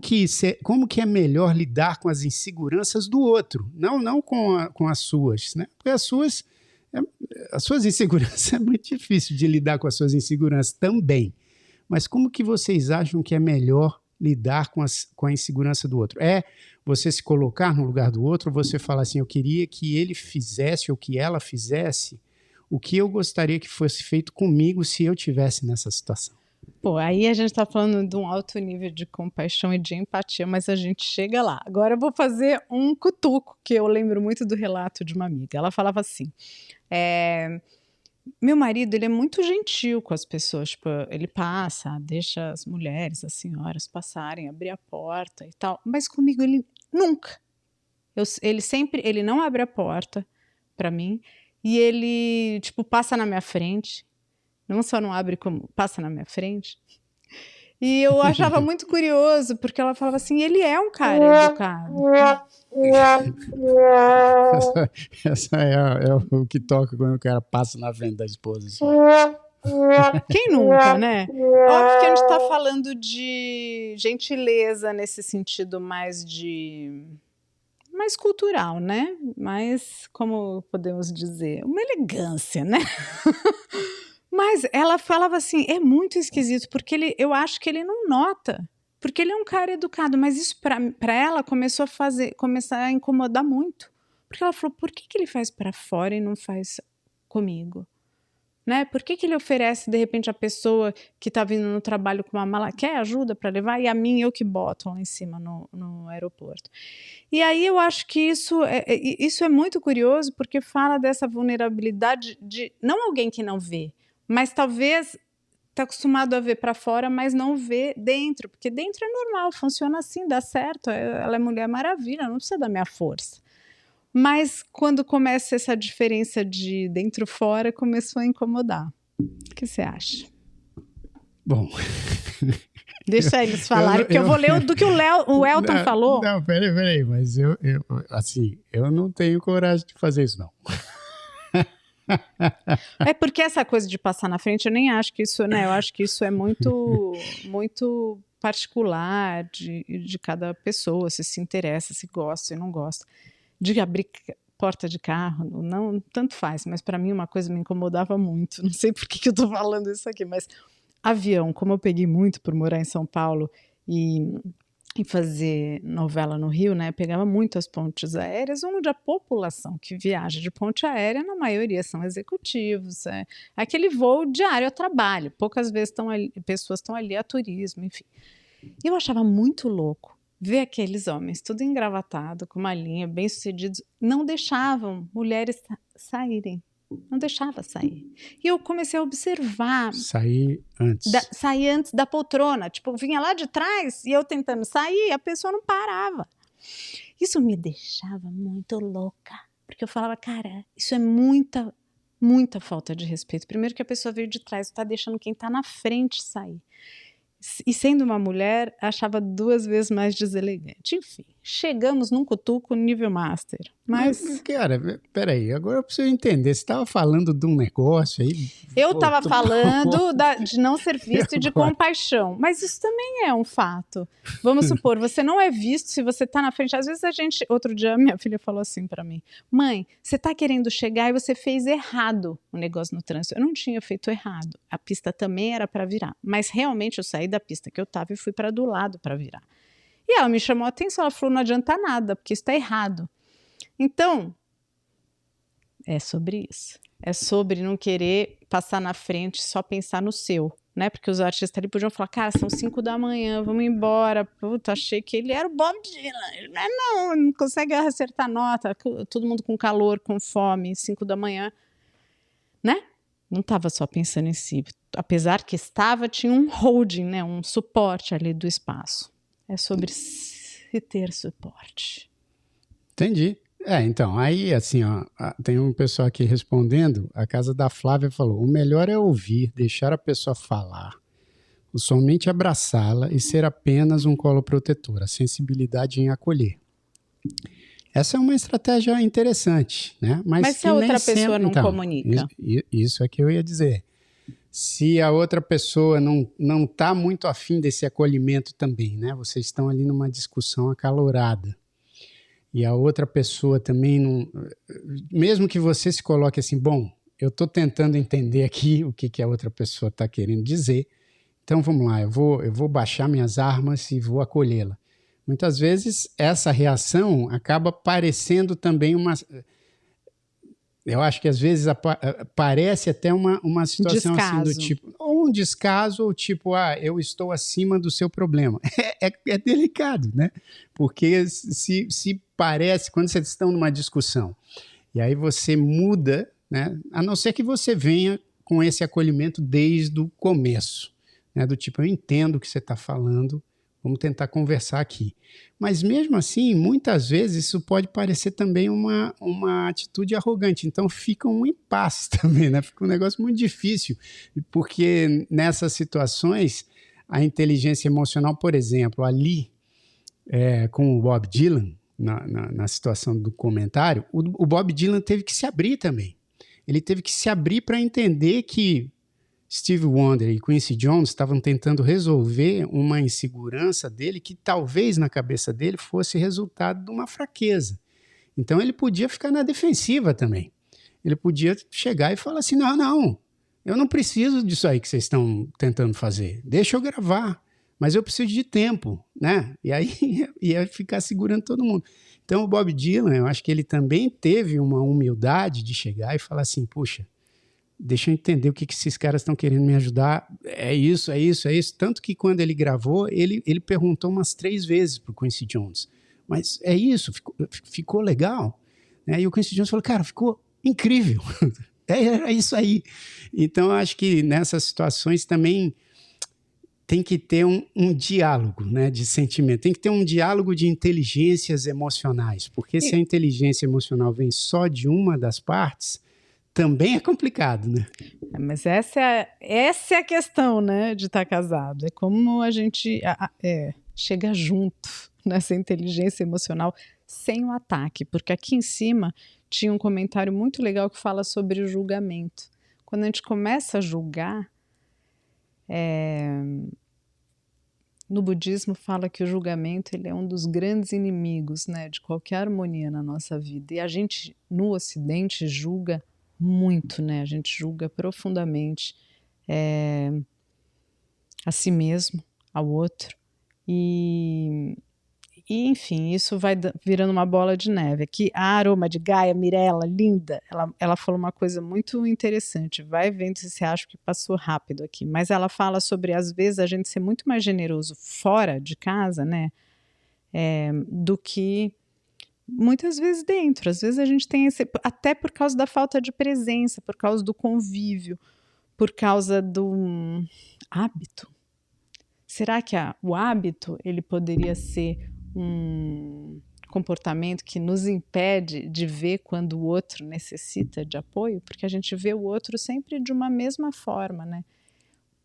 que é melhor lidar com as inseguranças do outro? Não com as suas, né? Porque as suas inseguranças é muito difícil de lidar com as suas inseguranças também. Mas como que vocês acham que é melhor lidar com a insegurança do outro? Você se colocar no lugar do outro, você falar assim, eu queria que ele fizesse ou que ela fizesse o que eu gostaria que fosse feito comigo se eu tivesse nessa situação. Pô, aí a gente está falando de um alto nível de compaixão e de empatia, mas a gente chega lá. Agora eu vou fazer um cutuco, que eu lembro muito do relato de uma amiga. Ela falava assim, meu marido, ele é muito gentil com as pessoas, tipo, ele passa, deixa as mulheres, as senhoras passarem, abrir a porta e tal, mas comigo ele nunca. Ele não abre a porta para mim e ele, tipo, passa na minha frente, não só não abre, como passa na minha frente. E eu achava muito curioso, porque ela falava assim, ele é um cara educado. Essa é o que toca quando o cara passa na frente da esposa. Assim. Quem nunca, né? Óbvio que a gente está falando de gentileza nesse sentido mais cultural, né? Mais, como podemos dizer, uma elegância, né? Mas ela falava assim, é muito esquisito, porque eu acho que ele não nota, porque ele é um cara educado, mas isso para ela começar a incomodar muito, porque ela falou, por que ele faz para fora e não faz comigo? Né? Por que ele oferece, de repente, a pessoa que está vindo no trabalho com uma mala, quer ajuda para levar, e a mim eu que boto lá em cima no aeroporto? E aí eu acho que isso é muito curioso, porque fala dessa vulnerabilidade de não alguém que não vê, mas talvez está acostumado a ver para fora, mas não vê dentro, porque dentro é normal, funciona assim, dá certo, ela é Mulher Maravilha, não precisa da minha força. Mas quando começa essa diferença de dentro e fora, começou a incomodar. O que você acha? Bom... Deixa eles falarem, porque eu vou ler do que o Elton falou. Não, peraí, mas eu não tenho coragem de fazer isso, não. É porque essa coisa de passar na frente, eu nem acho que isso, né? Eu acho que isso é muito, muito particular de cada pessoa, se interessa, se gosta, se não gosta. De abrir porta de carro, não, tanto faz, mas para mim uma coisa me incomodava muito. Não sei por que eu tô falando isso aqui, mas avião, como eu peguei muito por morar em São Paulo e fazer novela no Rio, né? Pegava muito as pontes aéreas, onde a população que viaja de ponte aérea, na maioria são executivos, aquele voo diário a trabalho, poucas vezes pessoas estão ali a turismo, enfim. E eu achava muito louco ver aqueles homens tudo engravatado, com uma linha, bem-sucedidos, não deixavam mulheres saírem. Não deixava sair. E eu comecei a observar. Sair antes. Sair antes da poltrona. Tipo, vinha lá de trás e eu tentando sair, a pessoa não parava. Isso me deixava muito louca. Porque eu falava, cara, isso é muita, muita falta de respeito. Primeiro que a pessoa veio de trás, está deixando quem está na frente sair. E sendo uma mulher, achava 2 vezes mais deselegante. Enfim, chegamos num cutuco nível master. Mas cara, peraí, agora eu preciso entender. Você estava falando de um negócio aí... Eu estava falando de não ser visto e de compaixão. Mas isso também é um fato. Vamos supor, você não é visto se você está na frente. Às vezes outro dia minha filha falou assim para mim: mãe, você está querendo chegar e você fez errado o negócio no trânsito. Eu não tinha feito errado. A pista também era para virar. Mas realmente eu saí da pista que eu estava e fui para do lado para virar. E ela me chamou a atenção, ela falou, não adianta nada, porque isso está errado. Então, é sobre isso. É sobre não querer passar na frente, só pensar no seu, né? Porque os artistas ali podiam falar, cara, são 5 da manhã, vamos embora. Puta, achei que ele era o Bob Dylan. Ele não consegue acertar nota, todo mundo com calor, com fome, 5 da manhã, né? Não estava só pensando em si. Apesar que tinha um holding, né? Um suporte ali do espaço. É sobre se ter suporte. Entendi. Então, aí assim, ó, tem um pessoal aqui respondendo, a casa da Flávia falou, o melhor é ouvir, deixar a pessoa falar, somente abraçá-la e ser apenas um colo protetor, a sensibilidade em acolher. Essa é uma estratégia interessante, né? Mas se a outra pessoa não comunica? Isso é que eu ia dizer. Se a outra pessoa não está muito afim desse acolhimento também, né? Vocês estão ali numa discussão acalorada. E a outra pessoa também não... Mesmo que você se coloque assim, bom, eu estou tentando entender aqui o que a outra pessoa está querendo dizer, então vamos lá, eu vou baixar minhas armas e vou acolhê-la. Muitas vezes essa reação acaba parecendo também uma... Eu acho que às vezes parece até uma situação descaso. Assim do tipo, ou um descaso, ou tipo, eu estou acima do seu problema. É delicado, né? Porque se parece, quando vocês estão numa discussão, e aí você muda, né? A não ser que você venha com esse acolhimento desde o começo, né? Do tipo, eu entendo o que você está falando, vamos tentar conversar aqui. Mas mesmo assim, muitas vezes isso pode parecer também uma atitude arrogante. Então fica um impasse também, né? Fica um negócio muito difícil, porque nessas situações, a inteligência emocional, por exemplo, ali com o Bob Dylan, na situação do comentário, o Bob Dylan teve que se abrir também. Ele teve que se abrir para entender que Stevie Wonder e Quincy Jones estavam tentando resolver uma insegurança dele que talvez na cabeça dele fosse resultado de uma fraqueza. Então ele podia ficar na defensiva também. Ele podia chegar e falar assim, não, eu não preciso disso aí que vocês estão tentando fazer. Deixa eu gravar, mas eu preciso de tempo, né? E aí ia ficar segurando todo mundo. Então o Bob Dylan, eu acho que ele também teve uma humildade de chegar e falar assim, puxa, deixa eu entender o que esses caras estão querendo me ajudar, é isso. Tanto que quando ele gravou, ele perguntou umas 3 vezes para o Quincy Jones, mas é isso, ficou legal? E o Quincy Jones falou, cara, ficou incrível, é isso aí. Então, eu acho que nessas situações também tem que ter um diálogo, né, de sentimento, tem que ter um diálogo de inteligências emocionais, porque se a inteligência emocional vem só de uma das partes, também é complicado, né? Mas essa é a questão, né, de estar casado. É como a gente chega junto nessa inteligência emocional sem o ataque, porque aqui em cima tinha um comentário muito legal que fala sobre o julgamento. Quando a gente começa a julgar, no budismo fala que o julgamento ele é um dos grandes inimigos, né, de qualquer harmonia na nossa vida. E a gente, no Ocidente, julga muito, né? A gente julga profundamente a si mesmo, ao outro. E enfim, isso vai virando uma bola de neve. Aqui, a Aroma de Gaia, Mirella, linda, ela falou uma coisa muito interessante. Vai vendo se você acha que passou rápido aqui. Mas ela fala sobre, às vezes, a gente ser muito mais generoso fora de casa, né? Do que muitas vezes dentro. Às vezes a gente tem até por causa da falta de presença, por causa do convívio, por causa do hábito. Será que o hábito ele poderia ser um comportamento que nos impede de ver quando o outro necessita de apoio? Porque a gente vê o outro sempre de uma mesma forma, né?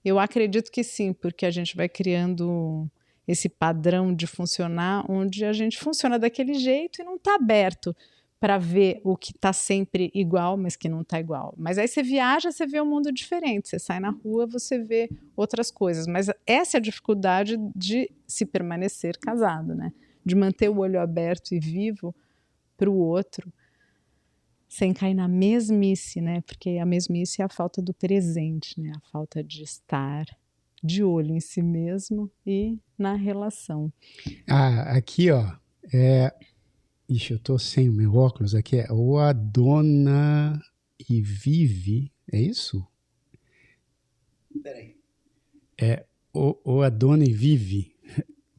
Eu acredito que sim, porque a gente vai criando esse padrão de funcionar, onde a gente funciona daquele jeito e não está aberto para ver o que está sempre igual, mas que não está igual. Mas aí você viaja, você vê um mundo diferente, você sai na rua, você vê outras coisas. Mas essa é a dificuldade de se permanecer casado, né? De manter o olho aberto e vivo para o outro, sem cair na mesmice, né? Porque a mesmice é a falta do presente, né? A falta de estar de olho em si mesmo e na relação. Aqui, ó, ixi, eu tô sem o meu óculos aqui, é o Adona e Vive, é isso? Peraí. O Adona e Vive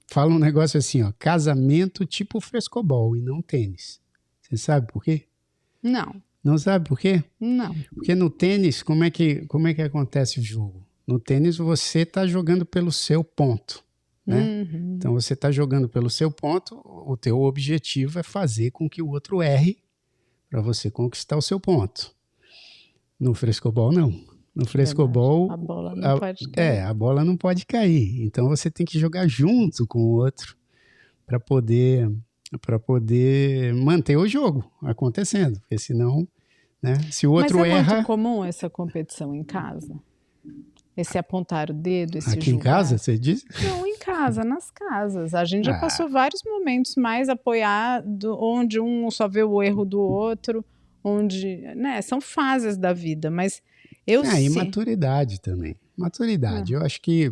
fala um negócio assim, ó, casamento tipo frescobol e não tênis. Você sabe por quê? Não. Não sabe por quê? Não. Porque no tênis, como é que acontece o jogo? No tênis você está jogando pelo seu ponto, né? Uhum. Então você está jogando pelo seu ponto, o teu objetivo é fazer com que o outro erre para você conquistar o seu ponto. No frescobol, não. No frescobol, a bola não pode cair. A bola não pode cair. Então você tem que jogar junto com o outro para poder manter o jogo acontecendo, porque senão, né, se o outro erra... Mas é muito comum essa competição em casa? Esse apontar o dedo, esse Aqui julgar. em casa, você diz? Não, em casa, nas casas. A gente já passou vários momentos mais apoiado, onde um só vê o erro do outro, onde, né, são fases da vida, mas eu E maturidade também. Maturidade, eu acho que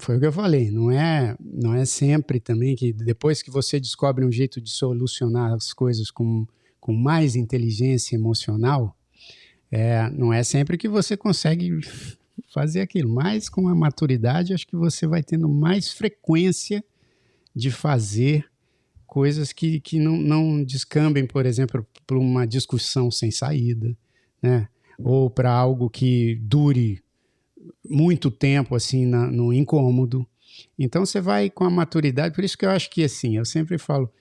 foi o que eu falei, não é sempre também que depois que você descobre um jeito de solucionar as coisas com mais inteligência emocional, não é sempre que você consegue fazer aquilo, mas com a maturidade acho que você vai tendo mais frequência de fazer coisas que não descambem, por exemplo, para uma discussão sem saída, né? Ou para algo que dure muito tempo assim no incômodo. Então você vai com a maturidade, por isso que eu acho que assim, eu sempre falo,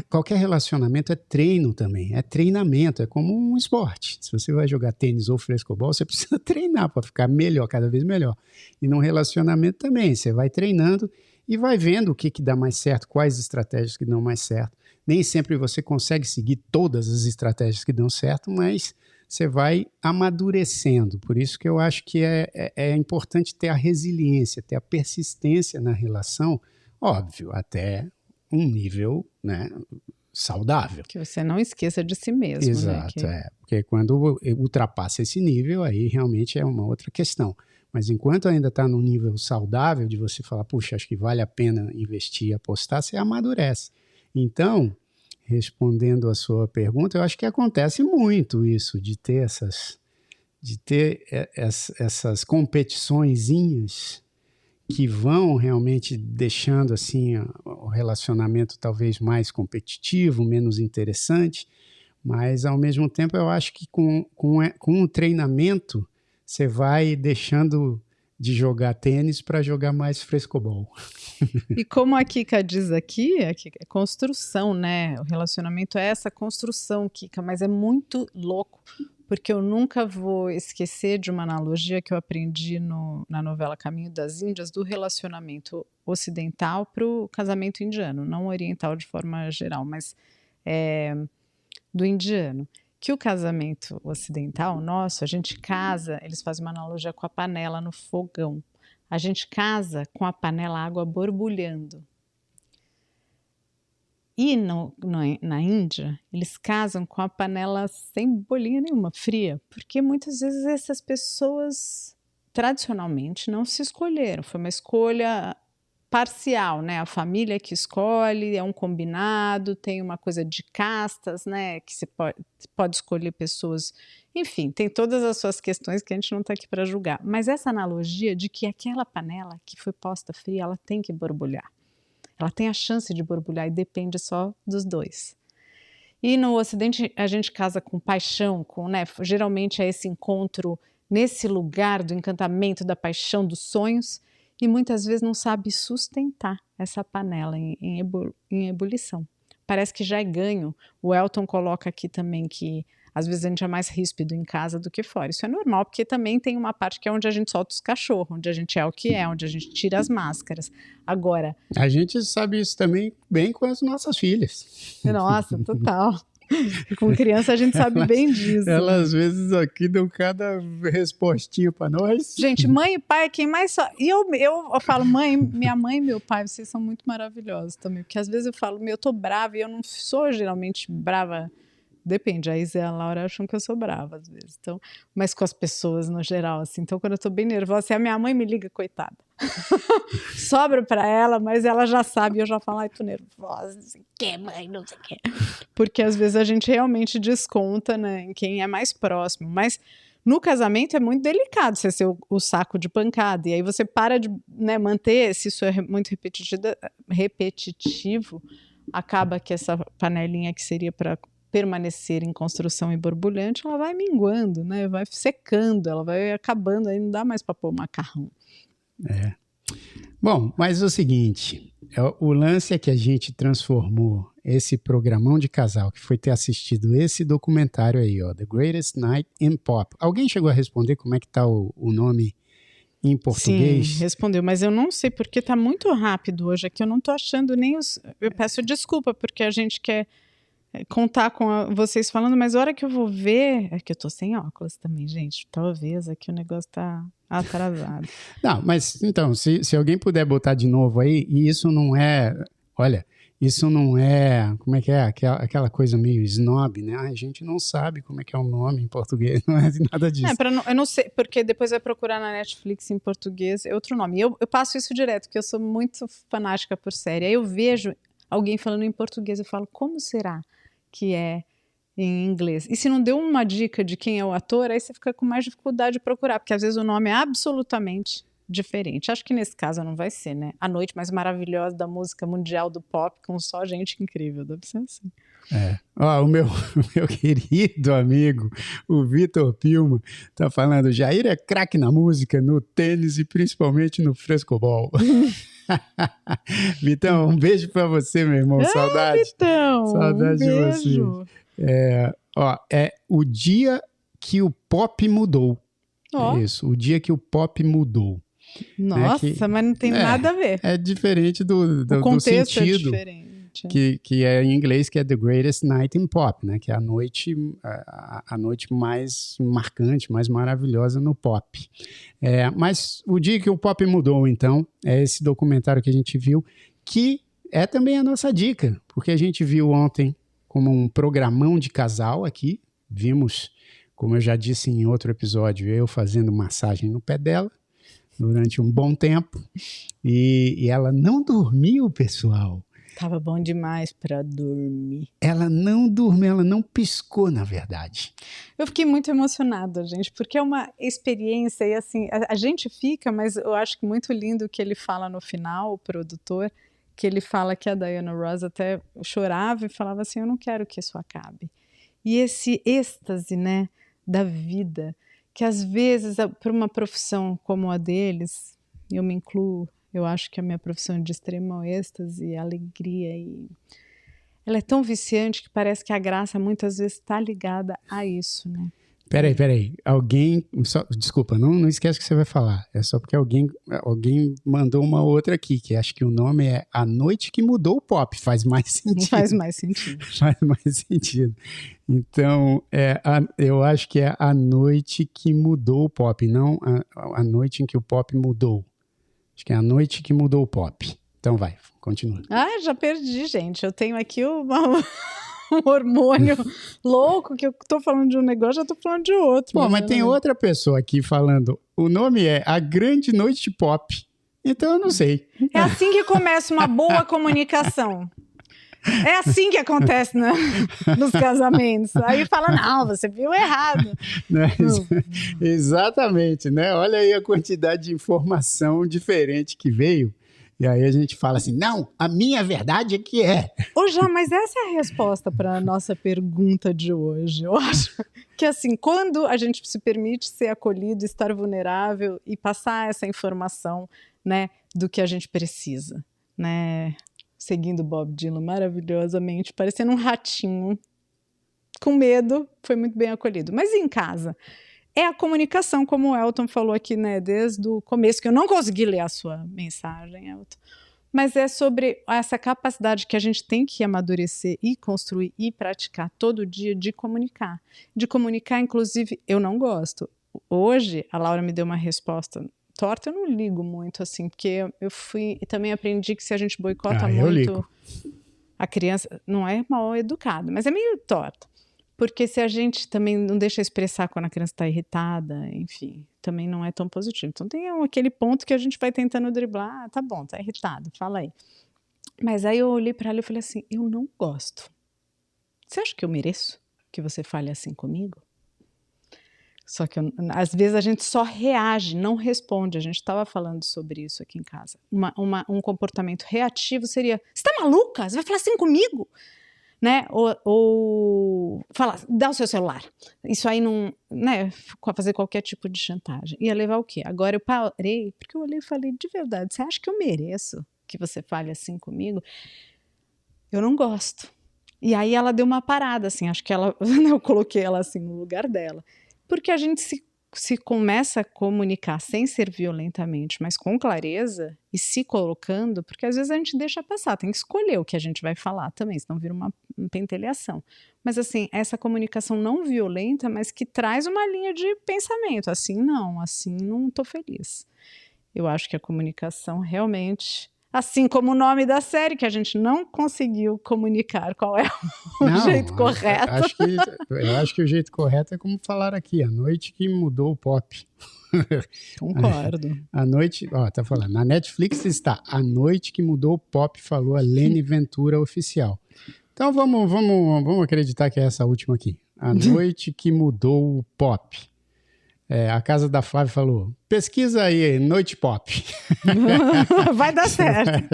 qualquer relacionamento é treino também, é treinamento, é como um esporte. Se você vai jogar tênis ou frescobol, você precisa treinar para ficar melhor, cada vez melhor. E num relacionamento também, você vai treinando e vai vendo o que dá mais certo, quais estratégias que dão mais certo. Nem sempre você consegue seguir todas as estratégias que dão certo, mas você vai amadurecendo. Por isso que eu acho que é importante ter a resiliência, ter a persistência na relação, óbvio, até um nível, né, saudável. Que você não esqueça de si mesmo. Exato, né? Porque quando ultrapassa esse nível, aí realmente é uma outra questão. Mas enquanto ainda está num nível saudável de você falar, puxa, acho que vale a pena investir e apostar, você amadurece. Então, respondendo a sua pergunta, eu acho que acontece muito isso, de ter essas competiçõezinhas que vão realmente deixando assim o relacionamento talvez mais competitivo, menos interessante, mas ao mesmo tempo eu acho que com o treinamento você vai deixando de jogar tênis para jogar mais frescobol. E como a Kika diz aqui, é construção, né? O relacionamento é essa construção, Kika, mas é muito louco, porque eu nunca vou esquecer de uma analogia que eu aprendi na novela Caminho das Índias, do relacionamento ocidental para o casamento indiano, não oriental de forma geral, mas do indiano. Que o casamento ocidental nosso, a gente casa, eles fazem uma analogia com a panela no fogão. A gente casa com a panela água borbulhando. E na Índia, eles casam com a panela sem bolinha nenhuma, fria. Porque muitas vezes essas pessoas, tradicionalmente, não se escolheram. Foi uma escolha parcial, né? A família que escolhe, é um combinado, tem uma coisa de castas, né? Que você pode escolher pessoas, enfim, tem todas as suas questões que a gente não está aqui para julgar. Mas essa analogia de que aquela panela que foi posta fria, ela tem que borbulhar. Ela tem a chance de borbulhar e depende só dos dois. E no Ocidente a gente casa com paixão, né? Geralmente é esse encontro nesse lugar do encantamento, da paixão, dos sonhos, e muitas vezes não sabe sustentar essa panela em ebulição. Parece que já é ganho. O Elton coloca aqui também que às vezes a gente é mais ríspido em casa do que fora. Isso é normal, porque também tem uma parte que é onde a gente solta os cachorros, onde a gente é o que é, onde a gente tira as máscaras. Agora... A gente sabe isso também bem com as nossas filhas. Nossa, total. Com criança a gente sabe bem disso. Elas às vezes aqui dão cada respostinha para nós. Gente, mãe e pai é quem mais só... E eu falo, minha mãe e meu pai, vocês são muito maravilhosos também. Porque às vezes eu falo, eu tô brava e eu não sou geralmente brava. Depende, a Isa e a Laura acham que eu sou brava às vezes. Então, mas com as pessoas no geral, assim. Então, quando eu tô bem nervosa, assim, a minha mãe me liga, coitada. Sobra pra ela, mas ela já sabe, eu já falo, ai, tô nervosa, não sei o que, mãe, não sei o que. Porque às vezes a gente realmente desconta, né, em quem é mais próximo. Mas no casamento é muito delicado você ser o saco de pancada. E aí você para de, né, manter, se isso é muito repetitivo, acaba que essa panelinha que seria para permanecer em construção e borbulhante, ela vai minguando, né? Vai secando, ela vai acabando, aí não dá mais para pôr macarrão. Bom, mas é o seguinte, o lance é que a gente transformou esse programão de casal, que foi ter assistido esse documentário aí, ó, The Greatest Night in Pop. Alguém chegou a responder como é que tá o nome em português? Sim, respondeu, mas eu não sei, porque tá muito rápido hoje aqui, eu não tô achando nem os... Eu peço desculpa, porque a gente quer contar com vocês falando, mas a hora que eu vou ver... É que eu tô sem óculos também, gente. Talvez aqui o negócio tá atrasado. Não, mas então, se alguém puder botar de novo aí, e isso não é... Olha, isso não é... Como é que é? Aquela coisa meio snob, né? A gente não sabe como é que é o nome em português, não é nada disso. Eu não sei, porque depois vai procurar na Netflix em português, é outro nome. Eu passo isso direto, porque eu sou muito fanática por série. Aí eu vejo alguém falando em português, eu falo, como será que é em inglês? E se não deu uma dica de quem é o ator, aí você fica com mais dificuldade de procurar, porque às vezes o nome é absolutamente diferente. Acho que nesse caso não vai ser, né? A noite mais maravilhosa da música mundial do pop, com só gente incrível, deve ser assim. O meu querido amigo, o Vitor Pilma, tá falando, Jair é craque na música, no tênis e principalmente no frescobol. Vitão, um beijo pra você, meu irmão, saudade. Vitão, saudade de você. É o dia que o pop mudou. É isso, o dia que o pop mudou. Nossa, mas não tem nada a ver. É diferente do contexto sentido. É diferente. Que é em inglês, que é The Greatest Night in Pop, né? Que é a noite mais marcante, mais maravilhosa no pop. Mas o dia que o pop mudou, então, é esse documentário que a gente viu, que é também a nossa dica, porque a gente viu ontem como um programão de casal aqui, vimos, como eu já disse em outro episódio, eu fazendo massagem no pé dela durante um bom tempo, e ela não dormiu, pessoal. Tava bom demais para dormir. Ela não dormiu, ela não piscou, na verdade. Eu fiquei muito emocionada, gente, porque é uma experiência e assim, a gente fica, mas eu acho que muito lindo o que ele fala no final, o produtor, que ele fala que a Diana Ross até chorava e falava assim, eu não quero que isso acabe. E esse êxtase, né, da vida, que às vezes, para uma profissão como a deles, eu me incluo, eu acho que a minha profissão é de extremo êxtase, alegria, e ela é tão viciante que parece que a graça muitas vezes está ligada a isso, né? Peraí. Desculpa, não esquece o que você vai falar. É só porque alguém mandou uma outra aqui, que acho que o nome é A Noite que Mudou o Pop. Faz mais sentido. Não faz mais sentido. Faz mais sentido. Então, eu acho que é A Noite que Mudou o Pop, não a noite em que o pop mudou. Acho que é A Noite que Mudou o Pop. Então vai, continua. Já perdi, gente. Eu tenho aqui um hormônio louco, que eu tô falando de um negócio, já tô falando de outro. Pô, mas tem outra pessoa aqui falando, o nome é A Grande Noite Pop. Então eu não sei. É assim que começa uma boa comunicação. É assim que acontece, né? Nos casamentos. Aí fala, não, você viu errado. Exatamente, né? Olha aí a quantidade de informação diferente que veio. E aí a gente fala assim, não, a minha verdade é que é. Mas essa é a resposta para a nossa pergunta de hoje. Eu acho que assim, quando a gente se permite ser acolhido, estar vulnerável e passar essa informação, né, do que a gente precisa, né? Seguindo Bob Dylan maravilhosamente, parecendo um ratinho, com medo, foi muito bem acolhido. Mas em casa, é a comunicação, como o Elton falou aqui, né, desde o começo, que eu não consegui ler a sua mensagem, Elton. Mas é sobre essa capacidade que a gente tem que amadurecer e construir e praticar todo dia de comunicar. De comunicar, inclusive, eu não gosto. Hoje, a Laura me deu uma resposta torta, eu não ligo muito, assim, porque eu fui e também aprendi que se a gente boicota muito a criança, não é mal educado, mas é meio torta. Porque se a gente também não deixa expressar quando a criança está irritada, enfim, também não é tão positivo. Então tem aquele ponto que a gente vai tentando driblar, tá bom, tá irritado, fala aí. Mas aí eu olhei para ela e falei assim, eu não gosto. Você acha que eu mereço que você fale assim comigo? Só que às vezes a gente só reage, não responde. A gente estava falando sobre isso aqui em casa. Um comportamento reativo seria, você tá maluca? Você vai falar assim comigo? Né? Ou falar, dá o seu celular. Isso aí não, né? Fazer qualquer tipo de chantagem. Ia levar o quê? Agora eu parei, porque eu olhei e falei, de verdade, você acha que eu mereço que você fale assim comigo? Eu não gosto. E aí ela deu uma parada, assim, acho que eu coloquei ela assim no lugar dela. Porque a gente se começa a comunicar sem ser violentamente, mas com clareza e se colocando, porque às vezes a gente deixa passar, tem que escolher o que a gente vai falar também, senão vira uma pentelhação. Mas assim, essa comunicação não violenta, mas que traz uma linha de pensamento, assim não tô feliz. Eu acho que a comunicação realmente, assim como o nome da série, que a gente não conseguiu comunicar qual é o jeito correto. Eu acho que o jeito correto é como falar aqui, A Noite que Mudou o Pop. Concordo. A noite, tá falando, na Netflix está A Noite que Mudou o Pop, falou a Lene Ventura oficial. Então vamos acreditar que é essa última aqui. A Noite que Mudou o Pop. A casa da Flávia falou, pesquisa aí, Noite Pop. Vai dar certo.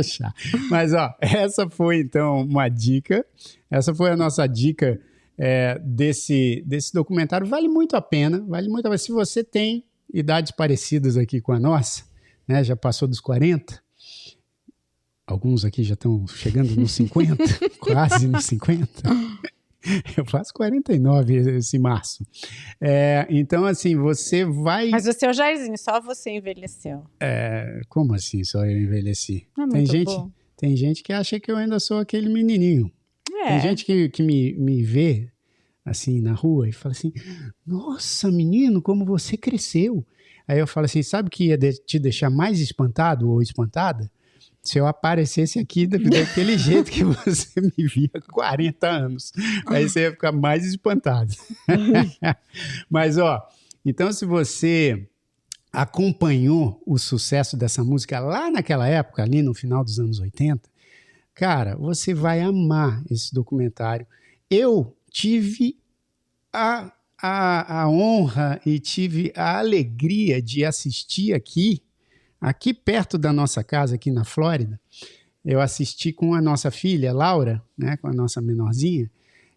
Mas, essa foi, então, uma dica. Essa foi a nossa dica desse documentário. Vale muito a pena. Se você tem idades parecidas aqui com a nossa, né, já passou dos 40, alguns aqui já estão chegando nos 50, quase nos 50. Eu faço 49 esse março. Então, assim, você vai... Mas você é o Jairzinho, só você envelheceu. Como assim só eu envelheci? Não é Tem gente que acha que eu ainda sou aquele menininho. Tem gente que me vê, assim, na rua e fala assim, nossa, menino, como você cresceu. Aí eu falo assim, sabe o que ia te deixar mais espantado ou espantada? Se eu aparecesse aqui daquele jeito que você me via há 40 anos. Aí você ia ficar mais espantado. Mas, então se você acompanhou o sucesso dessa música lá naquela época, ali no final dos anos 80, cara, você vai amar esse documentário. Eu tive a honra e tive a alegria de assistir aqui perto da nossa casa, aqui na Flórida. Eu assisti com a nossa filha, Laura, né, com a nossa menorzinha.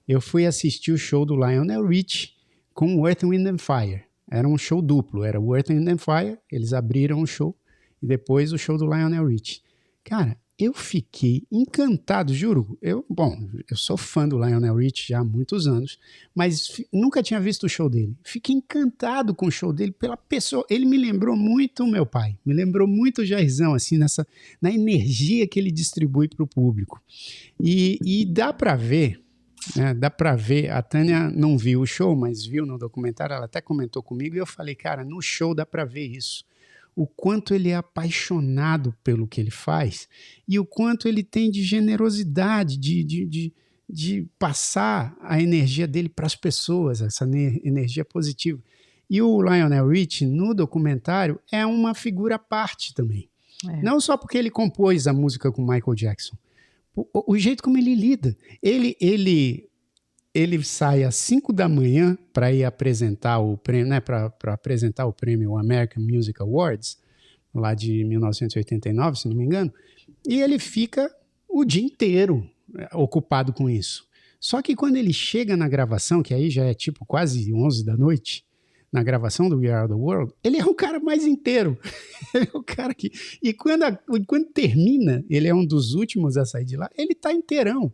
Eu fui assistir o show do Lionel Richie com Earth, Wind and Fire. Era um show duplo, era o Earth, Wind and Fire, eles abriram o show, e depois o show do Lionel Richie. Cara, eu fiquei encantado, juro. Eu sou fã do Lionel Richie já há muitos anos, mas nunca tinha visto o show dele. Fiquei encantado com o show dele pela pessoa. Ele me lembrou muito o meu pai, me lembrou muito o Jairzão, assim, na energia que ele distribui para o público. E dá para ver, né, a Tânia não viu o show, mas viu no documentário, ela até comentou comigo, e eu falei, cara, no show dá para ver isso. O quanto ele é apaixonado pelo que ele faz e o quanto ele tem de generosidade, de passar a energia dele para as pessoas, essa energia positiva. E o Lionel Richie, no documentário, é uma figura à parte também. Não só porque ele compôs a música com Michael Jackson, o jeito como ele lida. Ele sai às 5 da manhã para ir apresentar o prêmio, né, para apresentar o prêmio American Music Awards, lá de 1989, se não me engano, e ele fica o dia inteiro ocupado com isso. Só que quando ele chega na gravação, que aí já é tipo quase 11 da noite, na gravação do We Are The World, ele é o cara mais inteiro. Ele é o cara que... E quando termina, ele é um dos últimos a sair de lá, ele tá inteirão.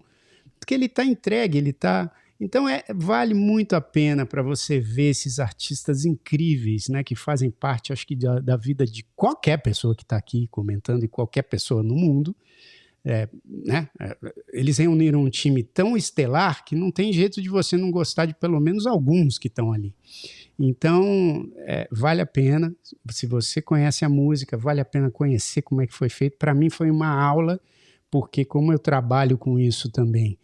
Porque ele tá entregue, ele tá... Então vale muito a pena para você ver esses artistas incríveis, né, que fazem parte, acho que, da vida de qualquer pessoa que está aqui comentando e qualquer pessoa no mundo. Eles reuniram um time tão estelar que não tem jeito de você não gostar de pelo menos alguns que estão ali. Então, vale a pena. Se você conhece a música, vale a pena conhecer como é que foi feito. Para mim foi uma aula, porque como eu trabalho com isso também,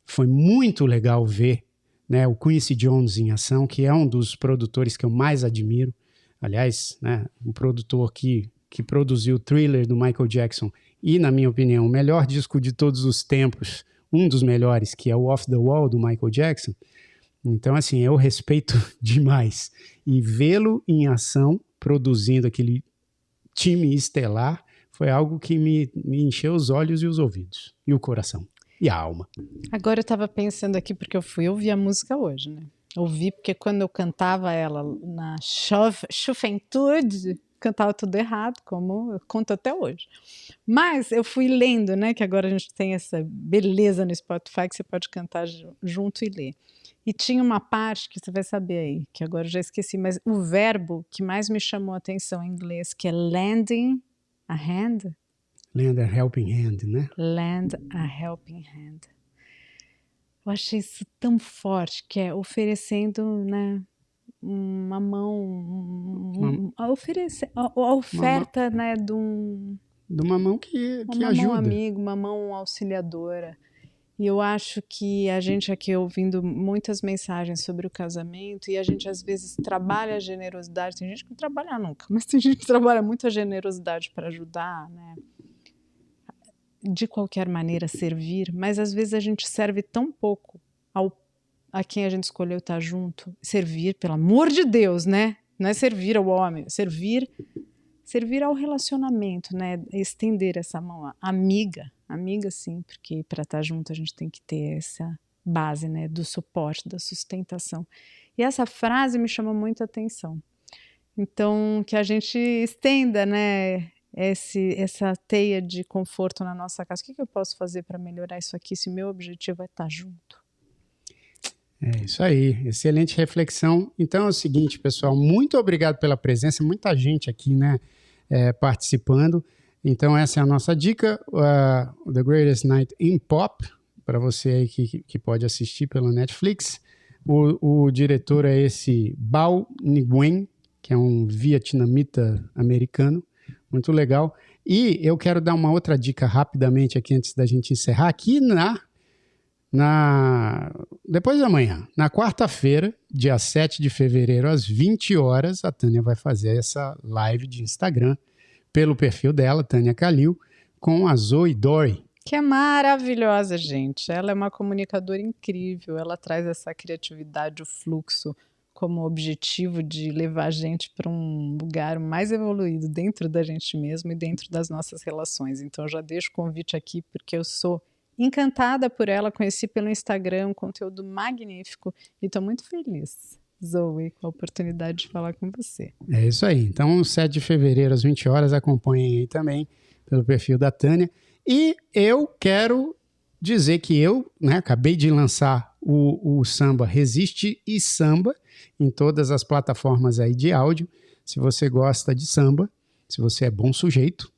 foi muito legal ver, né, o Quincy Jones em ação, que é um dos produtores que eu mais admiro. Aliás, né, um produtor que produziu o Thriller do Michael Jackson e, na minha opinião, o melhor disco de todos os tempos, um dos melhores, que é o Off the Wall do Michael Jackson. Então, assim, eu respeito demais. E vê-lo em ação, produzindo aquele time estelar, foi algo que me encheu os olhos e os ouvidos, e o coração. E a alma. Agora eu estava pensando aqui, porque eu fui ouvir a música hoje, né? Ouvi porque quando eu cantava ela na Juventude, cantava tudo errado, como eu conto até hoje. Mas eu fui lendo, né? Que agora a gente tem essa beleza no Spotify que você pode cantar junto e ler. E tinha uma parte que você vai saber aí, que agora eu já esqueci, mas o verbo que mais me chamou a atenção em inglês, que é lending a hand. Lend a helping hand, né? Lend a helping hand. Eu achei isso tão forte, que é oferecendo, né, uma mão, a oferta, né, de uma mão que uma ajuda. Uma mão amiga, uma mão auxiliadora. E eu acho que a gente aqui ouvindo muitas mensagens sobre o casamento, e a gente às vezes trabalha a generosidade, tem gente que não trabalha nunca, mas tem gente que trabalha muito a generosidade para ajudar, né? De qualquer maneira servir, mas às vezes a gente serve tão pouco a quem a gente escolheu estar junto. Servir, pelo amor de Deus, né? Não é servir ao homem, é servir ao relacionamento, né? Estender essa mão, amiga sim, porque para estar junto a gente tem que ter essa base, né? Do suporte, da sustentação. E essa frase me chamou muita atenção. Então, que a gente estenda, né? Essa teia de conforto na nossa casa. O que eu posso fazer para melhorar isso aqui, se meu objetivo é estar junto? É isso aí, excelente reflexão. Então é o seguinte, pessoal, muito obrigado pela presença, muita gente aqui, né, participando. Então essa é a nossa dica, The Greatest Night in Pop, para você aí que pode assistir pela Netflix. O diretor é esse Bao Nguyen, que é um vietnamita americano. Muito legal. E eu quero dar uma outra dica rapidamente aqui antes da gente encerrar. Aqui depois da manhã, na quarta-feira, dia 7 de fevereiro, às 20 horas, a Tânia vai fazer essa live de Instagram pelo perfil dela, Tânia Kalil, com a Zoe Dory. Que é maravilhosa, gente. Ela é uma comunicadora incrível. Ela traz essa criatividade, o fluxo, como objetivo de levar a gente para um lugar mais evoluído dentro da gente mesmo e dentro das nossas relações. Então, eu já deixo o convite aqui, porque eu sou encantada por ela, conheci pelo Instagram, um conteúdo magnífico e estou muito feliz. Zoe, com a oportunidade de falar com você. É isso aí. Então, 7 de fevereiro, às 20 horas, acompanhem aí também pelo perfil da Tânia. E eu quero dizer que eu, né, acabei de lançar o samba Resiste e Samba em todas as plataformas aí de áudio. Se você gosta de samba, se você é bom sujeito,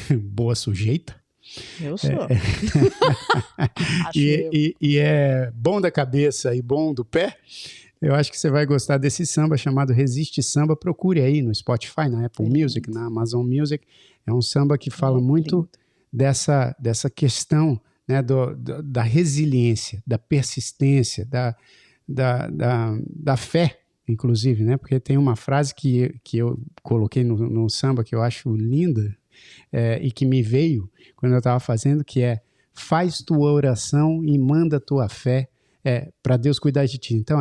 boa sujeita, Eu sou. Acho eu. e é bom da cabeça e bom do pé, eu acho que você vai gostar desse samba chamado Resiste Samba. Procure aí no Spotify, na Apple Music, na Amazon Music. É um samba que fala muito dessa questão, né, da resiliência, da persistência, da fé, inclusive, né? Porque tem uma frase que eu coloquei no samba que eu acho linda e que me veio quando eu estava fazendo, que é: faz tua oração e manda tua fé para Deus cuidar de ti. Então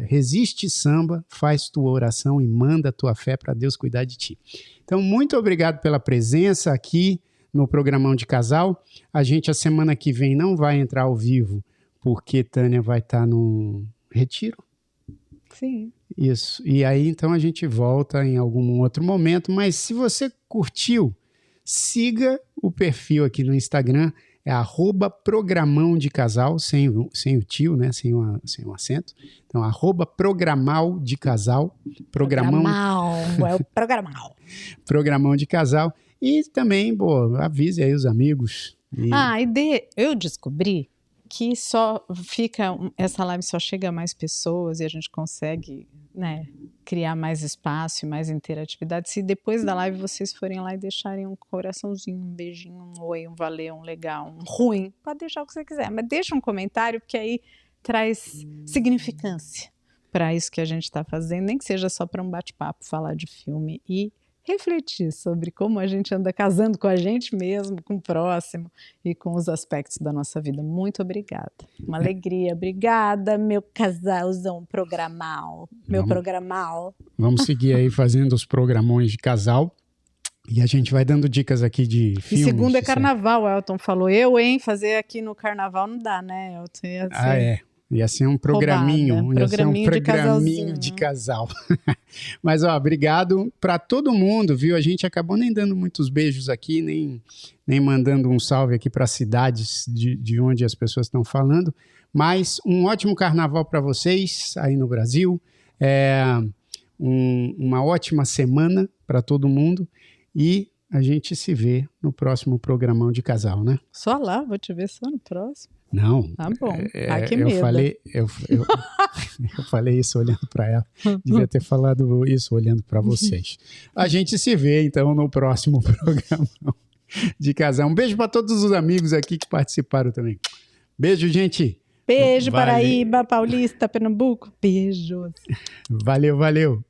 resiste samba, faz tua oração e manda tua fé para Deus cuidar de ti. Então, muito obrigado pela presença aqui no Programão de Casal. A gente, a semana que vem, não vai entrar ao vivo, porque Tânia vai estar num retiro. Sim. Isso. E aí, então, a gente volta em algum outro momento. Mas se você curtiu, siga o perfil aqui no Instagram, é @programão de casal, sem o tio, né? Sem um acento. Então, @programal de casal. Programal, é o programal. Programão de casal. E também, avise aí os amigos. Eu descobri que essa live só chega a mais pessoas e a gente consegue, né, criar mais espaço e mais interatividade se depois da live vocês forem lá e deixarem um coraçãozinho, um beijinho, um oi, um valeu, um legal, um ruim. Pode deixar o que você quiser, mas deixa um comentário, porque aí traz significância para isso que a gente está fazendo, nem que seja só para um bate-papo, falar de filme e refletir sobre como a gente anda casando com a gente mesmo, com o próximo e com os aspectos da nossa vida. Muito obrigada. Uma alegria. Obrigada, meu casalzão programal. Programal. Vamos seguir aí fazendo os programões de casal. E a gente vai dando dicas aqui de filmes. E segunda é carnaval, Elton falou. Fazer aqui no carnaval não dá, né, Elton? Ia ser um programinho. Roubada. Ia ser um Programinho de casal. Mas, obrigado para todo mundo, viu? A gente acabou nem dando muitos beijos aqui, nem mandando um salve aqui para as cidades de onde as pessoas estão falando. Mas um ótimo carnaval para vocês aí no Brasil. Uma ótima semana para todo mundo. E a gente se vê no próximo Programão de Casal, né? Só lá, vou te ver só no próximo. Não. Tá bom. Que eu medo. Eu falei isso olhando para ela. Devia ter falado isso olhando para vocês. A gente se vê, então, no próximo Programão de Casal. Um beijo para todos os amigos aqui que participaram também. Beijo, gente. Beijo, Paraíba, Paulista, Pernambuco. Beijos. Valeu.